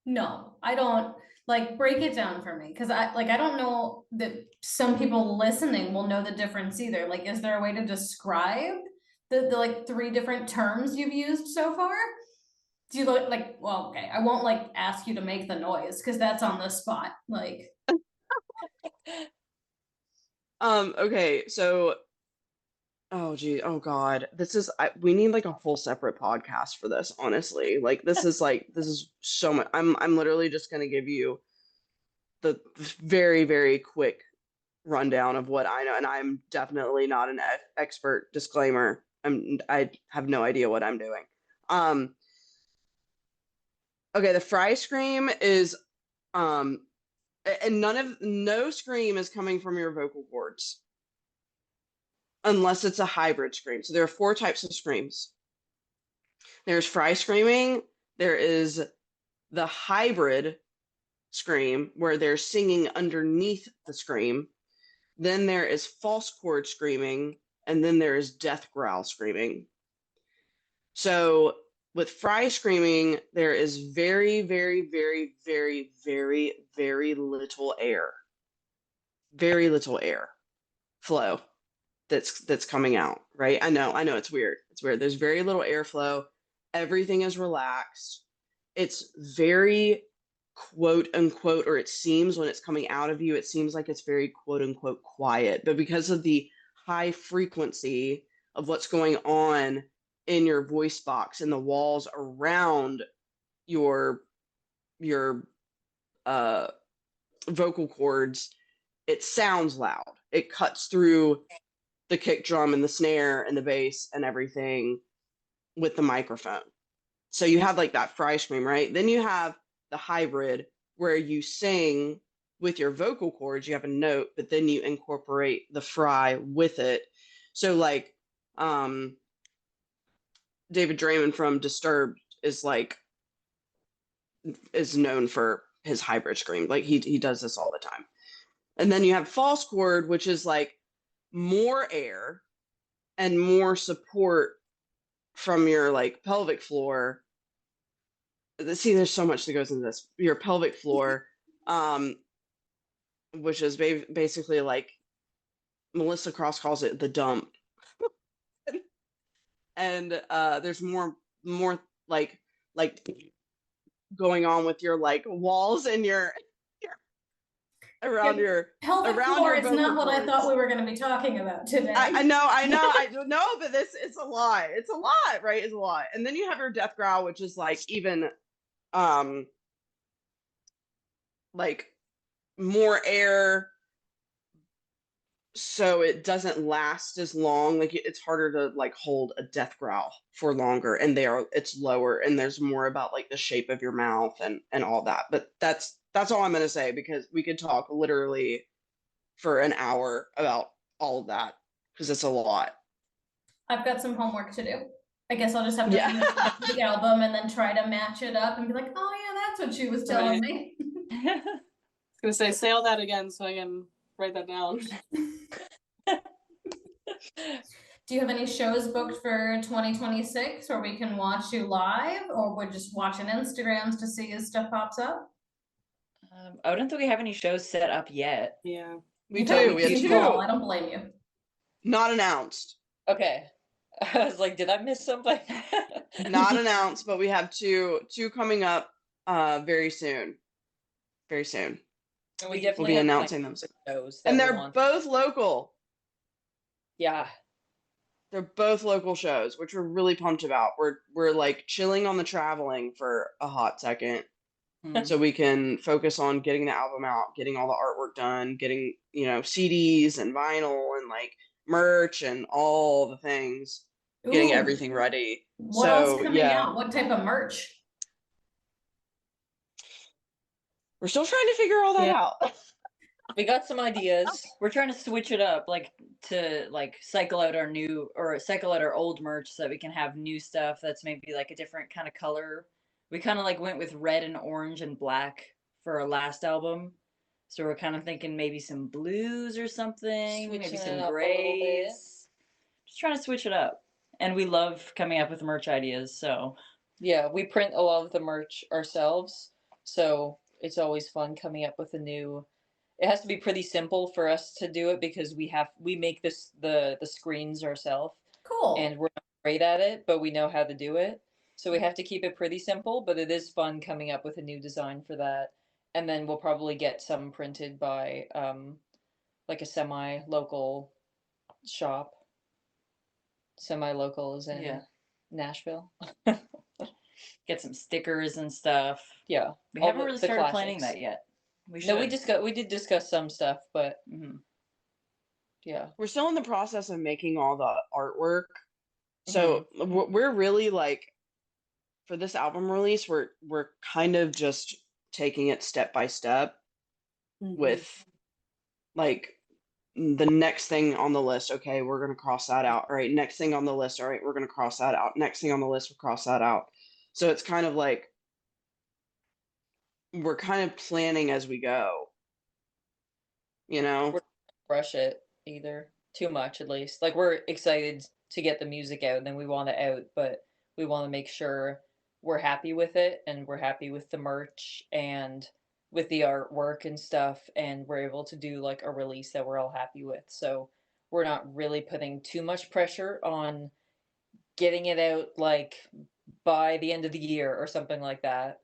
C: no, I don't, like, break it down for me, because I don't know that some people listening will know the difference either. Like, is there a way to describe the like three different terms you've used so far? Do you look like, well, okay, I won't like ask you to make the noise because that's on the spot. Like,
E: okay, so Oh gee, oh God. We need like a whole separate podcast for this, honestly. Like this is so much. I'm literally just gonna give you the very, very quick rundown of what I know, and I'm definitely not an expert. Disclaimer. I have no idea what I'm doing. Um, okay, the fry scream is and no scream is coming from your vocal cords unless it's a hybrid scream. So there are four types of screams. There's fry screaming, there is the hybrid scream where they're singing underneath the scream. Then there is false chord screaming, and then there is death growl screaming. So with fry screaming, there is very, very, very, very, very, very little air. Very little air flow that's coming out, right? I know it's weird. It's weird. There's very little airflow. Everything is relaxed. It's very quote unquote, or it seems when it's coming out of you, it seems like it's very quote unquote quiet. But because of the high frequency of what's going on in your voice box and the walls around your your uh vocal cords, it sounds loud. It cuts through the kick drum and the snare and the bass and everything with the microphone. So you have like that fry scream, right? Then you have the hybrid where you sing with your vocal cords, you have a note, but then you incorporate the fry with it. So like David Draymond from Disturbed is known for his hybrid scream. Like he does this all the time. And then you have false chord, which is like more air and more support from your like pelvic floor. See, there's so much that goes into this. Your pelvic floor, which is basically like Melissa Cross calls it the dump. And there's more like going on with your like walls and your around your
C: pelvic
E: around
C: floor
E: your
C: is
E: vocal
C: not what I
E: cords.
C: thought we were going to be talking about today.
E: I don't know, but it's a lot. It's a lot, right? It's a lot. And then you have your death growl, which is like even like more air, so it doesn't last as long. Like it's harder to like hold a death growl for longer, and it's lower, and there's more about like the shape of your mouth and all that. But that's all I'm gonna say, because we could talk literally for an hour about all of that because it's a lot.
C: I've got some homework to do. I guess I'll just have to
E: Yeah.
C: listen to the album and then try to match it up and be like, oh yeah, that's what she was telling me.
F: I was gonna say all that again so I can write that down.
C: Do you have any shows booked for 2026 where we can watch you live, or we're just watching Instagrams to see as stuff pops up?
B: I don't think we have any shows set up yet.
F: Yeah.
E: We do. We have
C: Too
E: two.
C: small, I don't blame you.
E: Not announced.
D: Okay. I was like, did I miss something?
E: Not announced, but we have two coming up very soon. Very soon.
D: And we
E: We'll
D: definitely
E: be
D: have
E: announcing them.
D: shows
E: And
D: that we
E: they're
D: want.
E: both local.
D: Yeah.
E: They're both local shows, which we're really pumped about. We're like chilling on the traveling for a hot second, so we can focus on getting the album out, getting all the artwork done, getting, CDs and vinyl and like merch and all the things, getting
C: Ooh,
E: everything ready.
C: what else
E: So
C: coming
E: yeah,
C: out? What type of merch?
E: we're still trying to figure all that out.
D: We got some ideas.
B: We're trying to switch it up, like to like cycle out our old merch so that we can have new stuff that's maybe like a different kind of color. We kind of like went with red and orange and black for our last album. So we're kind of thinking maybe some blues or something, maybe
D: Switching it
B: some
D: up a little bit.
B: grays. Just trying to switch it up. And we love coming up with merch ideas, so
D: Yeah, we print a lot of the merch ourselves, so it's always fun coming up with a new. It has to be pretty simple for us to do it because we make the screens ourselves,
C: Cool.
D: and we're not great at it, but we know how to do it. So we have to keep it pretty simple, but it is fun coming up with a new design for that. And then we'll probably get some printed by like a semi-local shop. semi-local is in
B: Yeah.
D: Nashville.
B: Get some stickers and stuff.
D: Yeah.
B: We
D: all
B: haven't really
D: the
B: started planning
D: classics.
B: that yet. We
D: No,
B: should.
D: we did discuss some stuff, but
B: Mhm.
D: yeah.
E: We're still in the process of making all the artwork. So we're really like, for this album release, we're kind of just taking it step by step with like the next thing on the list. Okay, we're gonna cross that out. All right, next thing on the list. All right, we're gonna cross that out. Next thing on the list, we'll cross that out. So it's kind of like we're kind of planning as we go. You know?
D: We're not rush it either too much, at least. Like, we're excited to get the music out and then we want it out, but we want to make sure we're happy with it and we're happy with the merch and with the artwork and stuff, and we're able to do like a release that we're all happy with. So we're not really putting too much pressure on getting it out like by the end of the year or something like that.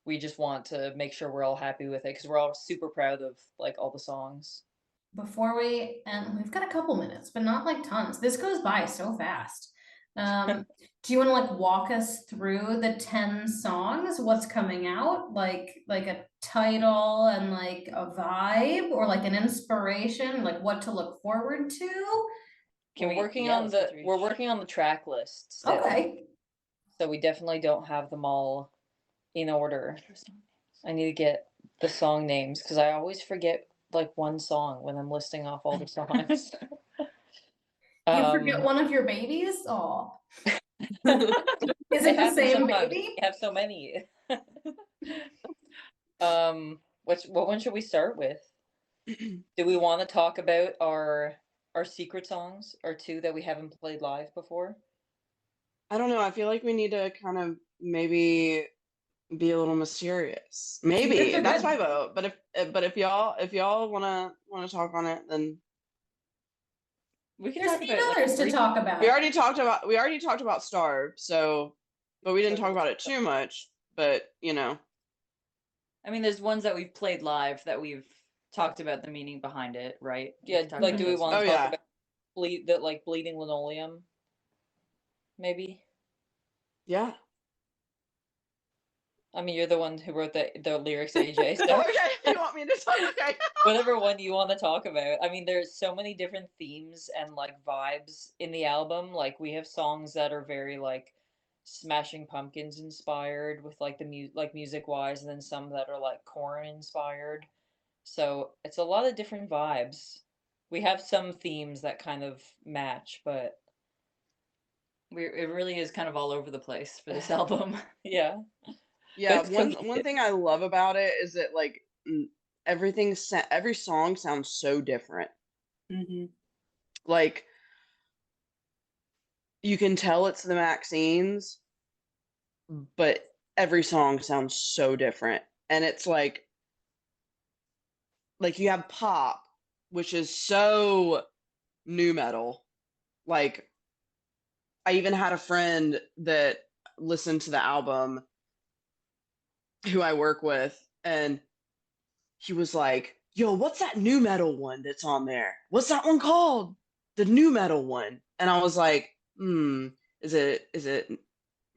D: We just want to make sure we're all happy with it because we're all super proud of like all the songs.
C: Before we end, we've got a couple minutes, but not like tons. This goes by so fast. Do you want to like walk us through the 10 songs? What's coming out? Like a title and like a vibe or like an inspiration, like what to look forward to?
D: We're working on the track list still.
C: Okay.
D: So we definitely don't have them all in order. I need to get the song names because I always forget like one song when I'm listing off all the songs.
C: You forget one of your babies? Oh. Is it the same baby?
D: I have so many. What one should we start with? Do we want to talk about our secret songs, or two that we haven't played live before?
E: I don't know. I feel like we need to kind of maybe be a little mysterious. Maybe that's my vote. But if y'all wanna talk on it, then
D: we can
C: There's
D: talk
C: 8
D: about
C: others to talk about.
E: we already talked about Starve. So, but we didn't talk about it too much. But you know,
B: I mean, there's ones that we've played live that we've talked about the meaning behind it, right?
D: Yeah, like do we want to talk about Bleeding Linoleum? Maybe.
E: Yeah.
D: I mean, you're the one who wrote the lyrics, AJ. So
E: Okay, you want me to talk? Okay.
D: whatever one you want to talk about. I mean, there's so many different themes and like vibes in the album. Like we have songs that are very like Smashing Pumpkins inspired with like music wise, and then some that are like Korn inspired. So it's a lot of different vibes. We have some themes that kind of match, but
B: it really is kind of all over the place for this album.
D: yeah.
E: Yeah, one thing I love about it is that like every song sounds so different. Like you can tell it's the Maxines, but every song sounds so different. And it's like you have pop, which is so new metal. Like I even had a friend that listened to the album who I work with, and he was like, "Yo, what's that new metal one that's on there? What's that one called? The new metal one?" And I was like, is it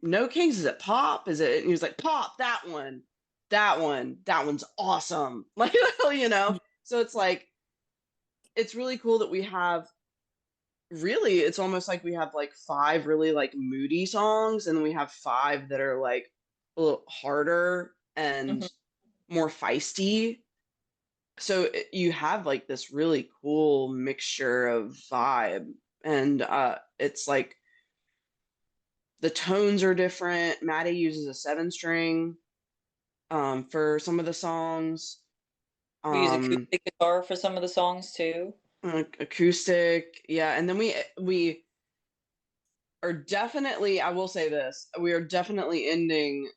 E: No Kings? Is it pop? Is it?" And he was like, "Pop, that one. That one's awesome." Like, you know? So it's like, it's really cool that we have, really, it's almost like we have like 5 really like moody songs, and then we have 5 that are like a little harder and more feisty. So you have like this really cool mixture of vibe, and it's like the tones are different. Maddie uses a 7-string for some of the songs.
D: We use acoustic guitar for some of the songs too.
E: Acoustic, yeah. And then we are definitely, I will say this, we are definitely ending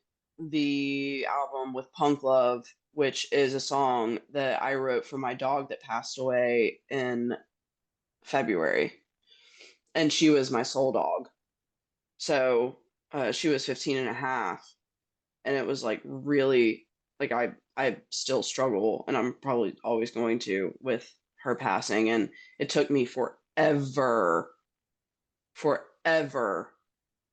E: the album with Punk Love, which is a song that I wrote for my dog that passed away in February. And she was my soul dog. So she was 15 and a half. And it was like really, like I still struggle, and I'm probably always going to, with her passing. And it took me forever ever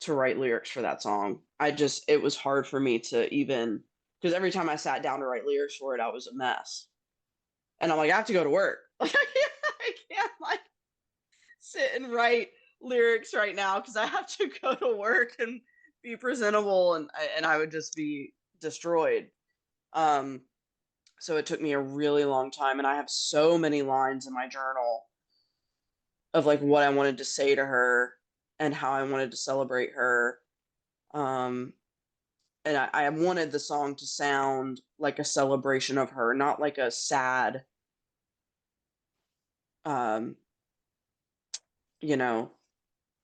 E: to write lyrics for that song. It was hard for me to even, because every time I sat down to write lyrics for it, I was a mess. And I'm like, I have to go to work. Like, I can't like sit and write lyrics right now because I have to go to work and be presentable, and I would just be destroyed. So it took me a really long time, and I have so many lines in my journal of like what I wanted to say to her and how I wanted to celebrate her. And I wanted the song to sound like a celebration of her, not like a sad, you know,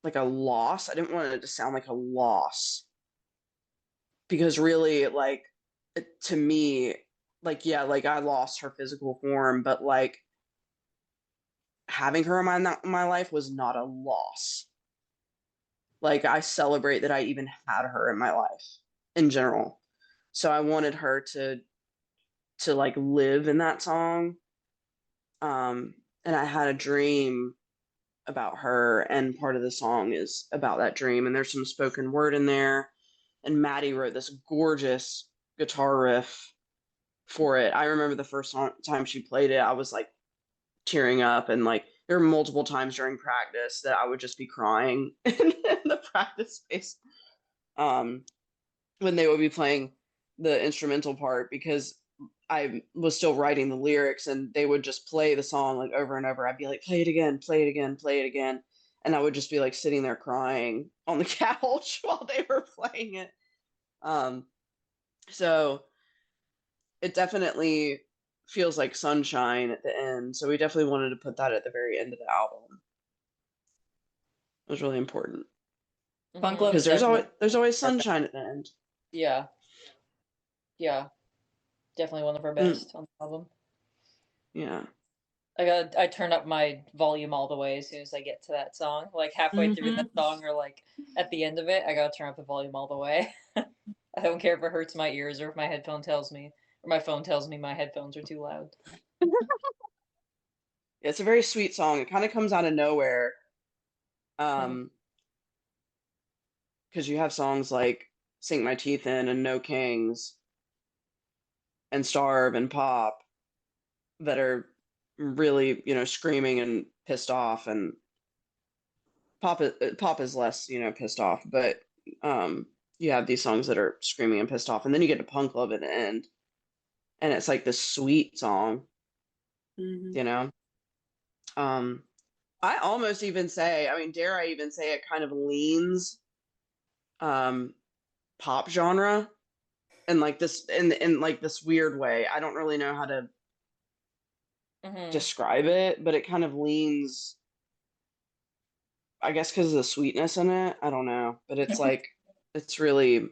E: like a loss. I didn't want it to sound like a loss, because really, like, to me, like, yeah, like I lost her physical form, but like having her in my life was not a loss. Like, I celebrate that I even had her in my life in general. So I wanted her to like live in that song. And I had a dream about her, and part of the song is about that dream, and there's some spoken word in there, and Maddie wrote this gorgeous guitar riff for it. I remember the first time she played it, I was like tearing up, and like there were multiple times during practice that I would just be crying in the practice space, when they would be playing the instrumental part, because I was still writing the lyrics, and they would just play the song like over and over. I'd be like, play it again, play it again, play it again. And I would just be like sitting there crying on the couch while they were playing it. So it definitely feels like sunshine at the end. So we definitely wanted to put that at the very end of the album. It was really important.
B: Punk Love
E: Because
B: is
E: there's always sunshine at the end.
D: Yeah. Yeah. Definitely one of our best on the album.
E: Yeah.
D: I turn up my volume all the way as soon as I get to that song. Like halfway through that song, or like at the end of it, I gotta turn up the volume all the way. I don't care if it hurts my ears or if my headphone tells me, or my phone tells me my headphones are too loud.
E: It's a very sweet song. It kind of comes out of nowhere. Because you have songs like Sink My Teeth In and No Kings and Starve and Pop that are really, screaming and pissed off, and Pop is less, pissed off, but you have these songs that are screaming and pissed off, and then you get to Punk Love at the end, and it's like this sweet song, I almost even say, dare I even say, it kind of leans pop genre, and like this in like this weird way. I don't really know how to describe it, but it kind of leans, I guess, because of the sweetness in it. I don't know, but it's like it's really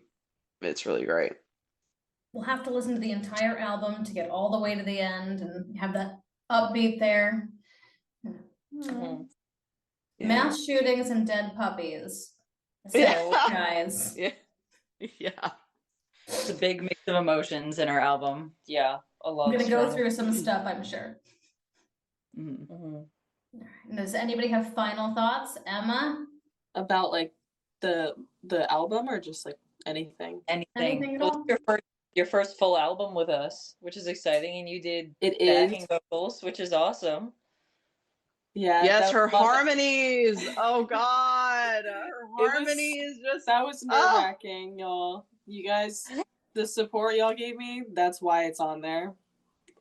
E: great.
C: We'll have to listen to the entire album to get all the way to the end and have that upbeat there. Mass shootings and dead puppies. So, guys.
E: Yeah.
B: It's a big mix of emotions in our album.
D: Yeah, a lot.
C: I'm gonna go through some stuff, I'm sure.
B: Mm-hmm.
C: And does anybody have final thoughts? Emma?
F: About like the album, or just like anything?
C: Anything at all?
D: Your first full album with us, which is exciting, and you did backing vocals, which is awesome.
F: Yeah.
E: Yes, her harmonies. Oh God, her harmonies
F: that was nerve-wracking, y'all. You guys, the support y'all gave me, that's why it's on there.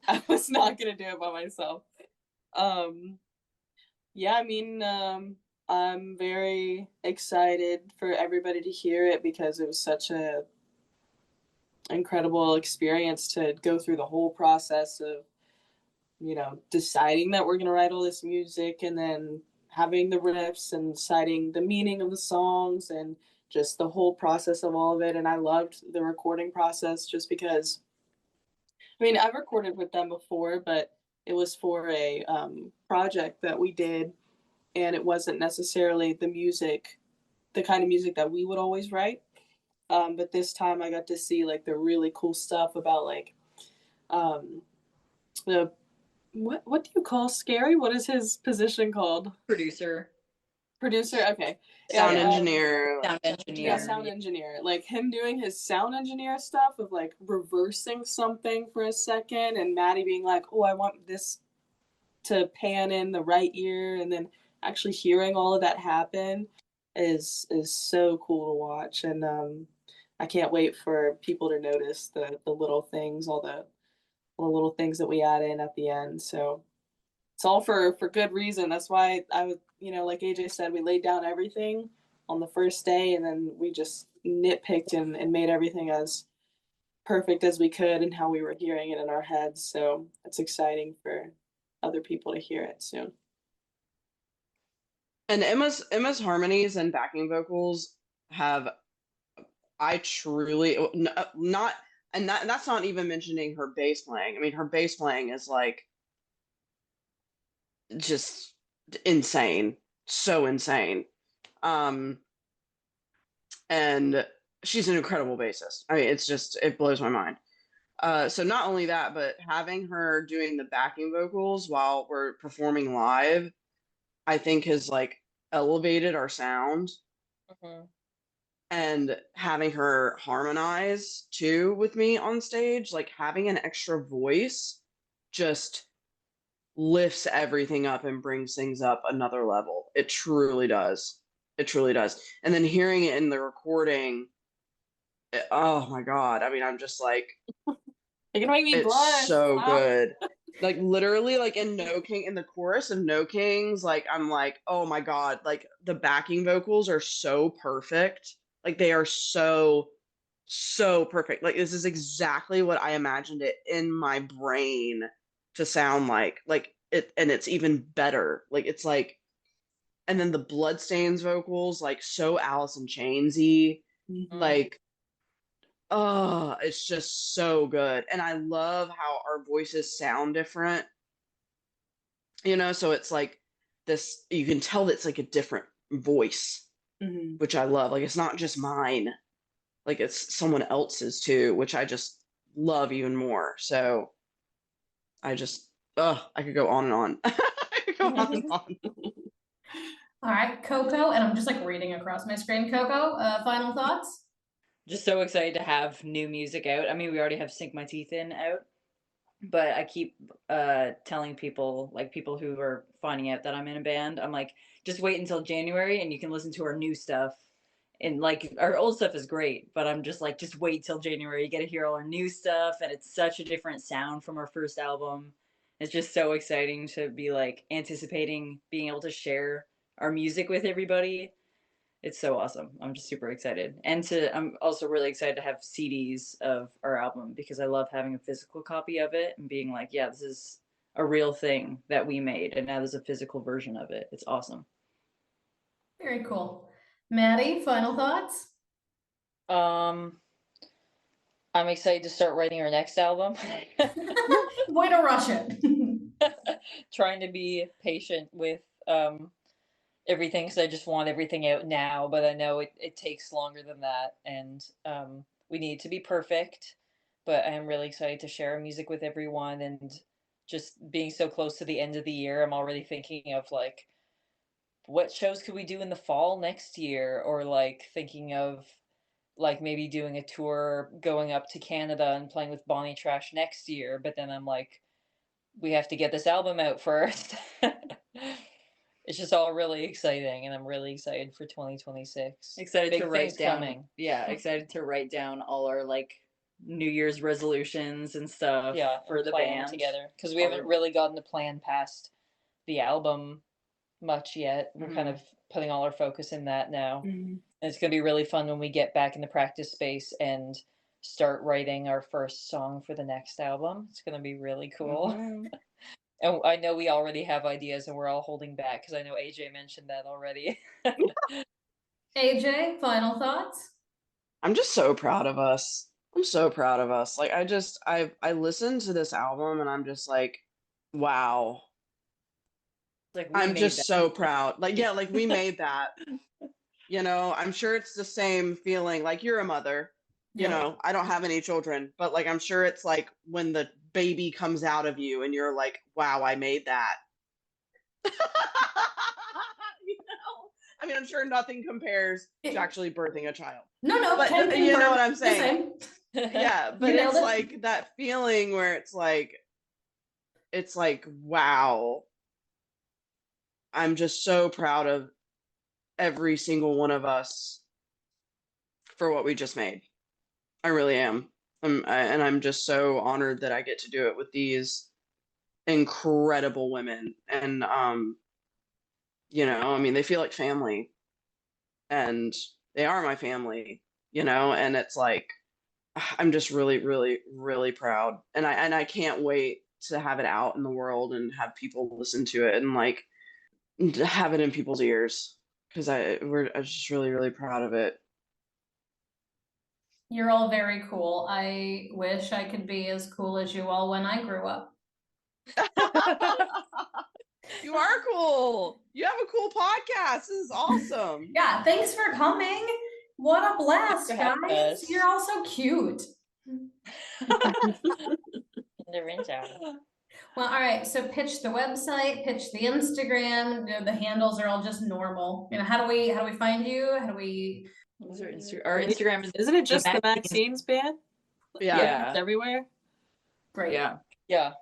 F: I was not gonna do it by myself. I'm very excited for everybody to hear it, because it was such a incredible experience to go through the whole process of, deciding that we're going to write all this music, and then having the riffs and deciding the meaning of the songs, and just the whole process of all of it. And I loved the recording process, just because, I've recorded with them before, but it was for a project that we did, and it wasn't necessarily the kind of music that we would always write. But this time I got to see like the really cool stuff about like what do you call Scary? What is his position called?
B: Producer.
F: Producer, okay.
E: Sound
F: Yeah,
E: engineer.
D: Sound
F: yeah,
D: engineer.
F: sound engineer. Like him doing his sound engineer stuff of like reversing something for a second, and Maddie being like, "Oh, I want this to pan in the right ear," and then actually hearing all of that happen is so cool to watch. And I can't wait for people to notice the little things, all the little things that we add in at the end. So it's all for good reason. That's why I was, like AJ said, we laid down everything on the first day, and then we just nitpicked and made everything as perfect as we could and how we were hearing it in our heads. So it's exciting for other people to hear it soon.
E: And Emma's harmonies and backing vocals have, I truly not, and that's not even mentioning her bass playing. I mean, her bass playing is like just insane, so insane. Um, and she's an incredible bassist. I mean, it blows my mind. So not only that, but having her doing the backing vocals while we're performing live, I think has like elevated our sound.
D: Mm-hmm.
E: And having her harmonize too with me on stage, like having an extra voice just lifts everything up and brings things up another level. It truly does. It truly does. And then hearing it in the recording, oh my God. I mean, I'm just like,
F: You're gonna make me
E: it's
F: blush.
E: so
F: Wow.
E: good. Like literally, like in the chorus of No Kings, like I'm like, oh my God, like the backing vocals are so perfect. Like they are so, so perfect. Like this is exactly what I imagined it in my brain to sound like. Like it, and it's even better. Like it's like, and then the Bloodstains vocals, like so Alice in Chainsy, like oh, it's just so good. And I love how our voices sound different. So it's like this, you can tell that it's like a different voice, which I love. Like it's not just mine, like it's someone else's too, which I just love even more. So I just, I could go on and on. I could go on and on.
C: All right, Coco, and I'm just like reading across my screen. Coco, final thoughts?
B: Just so excited to have new music out. I mean, we already have Sink My Teeth In out, but I keep telling people, like people who are finding out that I'm in a band, I'm like, just wait until January and you can listen to our new stuff. And like our old stuff is great, but I'm just like, just wait till January. You get to hear all our new stuff, and it's such a different sound from our first album. It's just so exciting to be like anticipating being able to share our music with everybody. It's so awesome. I'm just super excited. I'm also really excited to have CDs of our album because I love having a physical copy of it and being like, yeah, this is a real thing that we made, and now there's a physical version of it. It's awesome.
C: Very cool. Maddie, final thoughts?
D: I'm excited to start writing our next album.
C: Way to rush it.
D: Trying to be patient with everything because I just want everything out now, but I know it takes longer than that, and we need to be perfect. But I am really excited to share music with everyone, and just being so close to the end of the year, I'm already thinking of like what shows could we do in the fall next year, or like thinking of like maybe doing a tour going up to Canada and playing with Bonnie Trash next year. But then I'm like, we have to get this album out first. It's just all really exciting, and I'm really excited for 2026.
B: Excited
D: Big
B: to write
D: things
B: down.
D: coming.
B: Yeah, excited to write down all our like New Year's resolutions and stuff.
D: Yeah,
B: for the
D: plan
B: band
D: together because we
B: All
D: haven't
B: the-
D: really gotten to plan past the album much yet. We're kind of putting all our focus in that now. And it's going to be really fun when we get back in the practice space and start writing our first song for the next album. It's going to be really cool. And I know we already have ideas and we're all holding back because I know AJ mentioned that already.
C: AJ, final thoughts?
E: I'm just so proud of us. I'm so proud of us. Like I listened to this album and I'm just like, wow.
B: Like we
E: I'm
B: made
E: just
B: that.
E: so proud. Like, yeah, like we made that. I'm sure it's the same feeling. Like you're a mother, I don't have any children, but like I'm sure it's like when the baby comes out of you and you're like, wow, I made that. I mean, I'm sure nothing compares to
C: It-
E: actually birthing a child.
C: No,
E: But
C: can
E: you know
C: confirm
E: what I'm
C: the
E: saying?
C: same.
E: Yeah, but
C: nailed
E: it's
C: it.
E: like that feeling where it's like, wow, I'm just so proud of every single one of us for what we just made. I really am. And I'm just so honored that I get to do it with these incredible women. And I mean, they feel like family, and they are my family, and it's like I'm just really, really, really proud. And I can't wait to have it out in the world and have people listen to it and like have it in people's ears because I'm just really, really proud of it.
C: You're all very cool. I wish I could be as cool as you all when I grew up.
E: You are cool. You have a cool podcast. This is awesome.
C: Yeah, thanks for coming. What a blast,
D: for having
C: guys.
D: us.
C: You're all so cute.
D: They're in town.
C: Well, all right. So pitch the website, pitch the Instagram. The handles are all just normal. How do we find you? How do we?
B: What's our Instagram is
F: Isn't it just the
B: Maxines.
F: Maxines band?
E: Yeah.
F: It's everywhere.
C: Great.
B: Yeah.
D: Yeah.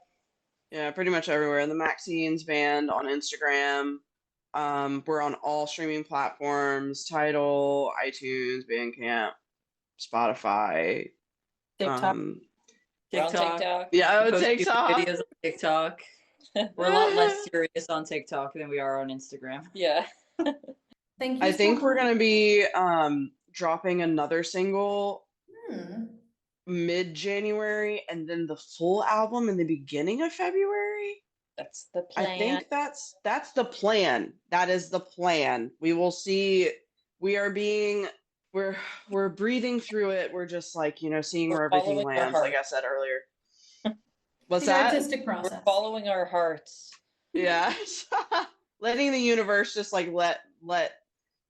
E: Yeah, pretty much everywhere. And the Maxines band on Instagram. We're on all streaming platforms: Tidal, iTunes, Bandcamp, Spotify.
F: TikTok.
D: We're on
B: TikTok.
D: TikTok.
E: Yeah,
B: We post
E: TikTok.
B: videos on TikTok. We're a lot less serious on TikTok than we are on Instagram.
D: Yeah.
C: Thank you.
E: I think
C: so
E: we're
C: much.
E: gonna be dropping another single mid-January and then the full album in the beginning of February.
D: That's the plan.
E: I think that's the plan. That is the plan. We will see. We're breathing through it. We're just like, seeing
D: We're
E: where everything
D: following our
E: lands, like I
D: heart.
E: said earlier. What's
C: The
E: that?
C: artistic
D: We're
C: process.
D: following our hearts.
E: Yeah. Letting the universe just like let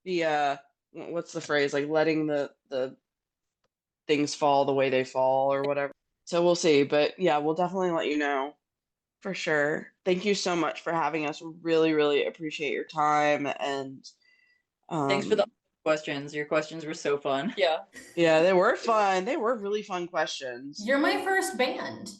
E: the what's the phrase? Like letting the things fall the way they fall or whatever. So we'll see. But yeah, we'll definitely let you know for sure. Thank you so much for having us. Really, really appreciate your time and
B: Thanks for the questions. Your questions were so fun.
D: Yeah.
E: yeah, they were fun. They were really fun questions.
C: You're my first band.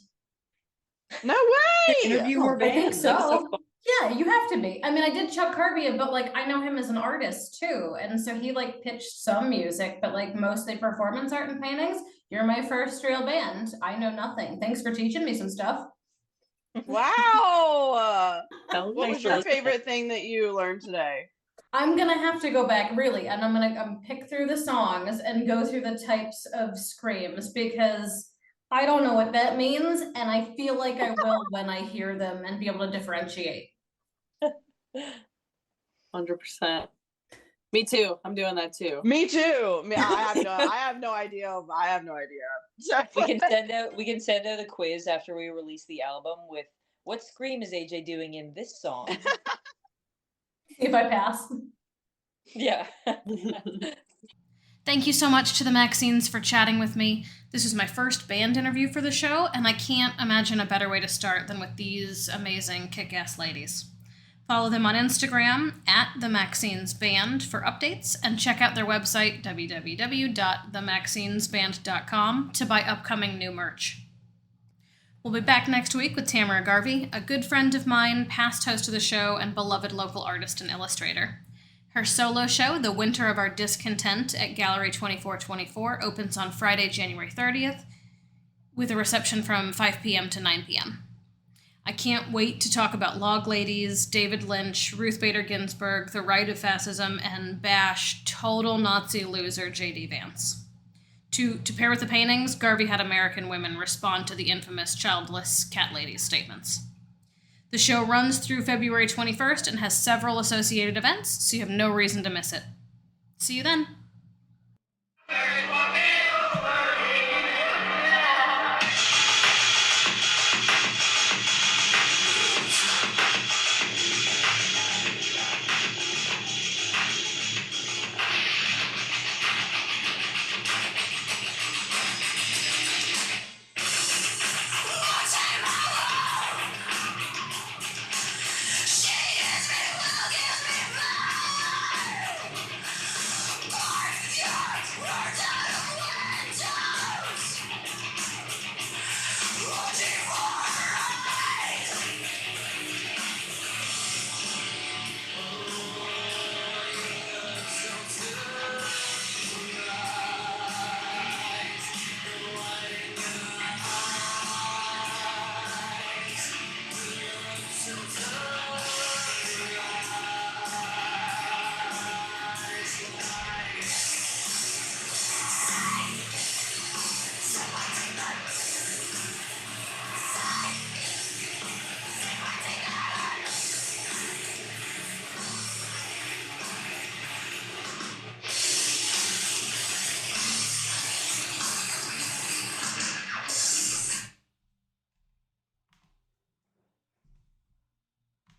E: No way!
B: Interview more
C: I think
B: bands. That's
C: so.
B: fun.
C: Yeah, you have to be. I mean, I did Chuck Carby, but like I know him as an artist too, and so he like pitched some music, but like mostly performance art and paintings. You're my first real band. I know nothing. Thanks for teaching me some stuff.
E: Wow! What
B: Thanks
E: was
B: for
E: your
B: listening.
E: favorite thing that you learned today?
C: I'm gonna have to go back really, and I'm gonna pick through the songs and go through the types of screams because I don't know what that means, and I feel like I will when I hear them and be able to differentiate.
F: 100%. Me too. I'm doing that too.
E: Me too. I have no idea. I have no idea.
D: We can send out a quiz after we release the album with what scream is AJ doing in this song?
C: See if I pass.
D: Yeah.
A: Thank you so much to the Maxines for chatting with me. This was my first band interview for the show, and I can't imagine a better way to start than with these amazing kick-ass ladies. Follow them on Instagram at The Maxines Band for updates, and check out their website, www.themaxinesband.com, to buy upcoming new merch. We'll be back next week with Tamara Garvey, a good friend of mine, past host of the show, and beloved local artist and illustrator. Her solo show, The Winter of Our Discontent, at Gallery 2424, opens on Friday, January 30th, with a reception from 5 p.m. to 9 p.m. I can't wait to talk about Log Ladies, David Lynch, Ruth Bader Ginsburg, The Right of Fascism, and bash total Nazi loser J.D. Vance. To pair with the paintings, Garvey had American women respond to the infamous childless cat ladies' statements. The show runs through February 21st and has several associated events, so you have no reason to miss it. See you then.
G: Sparta!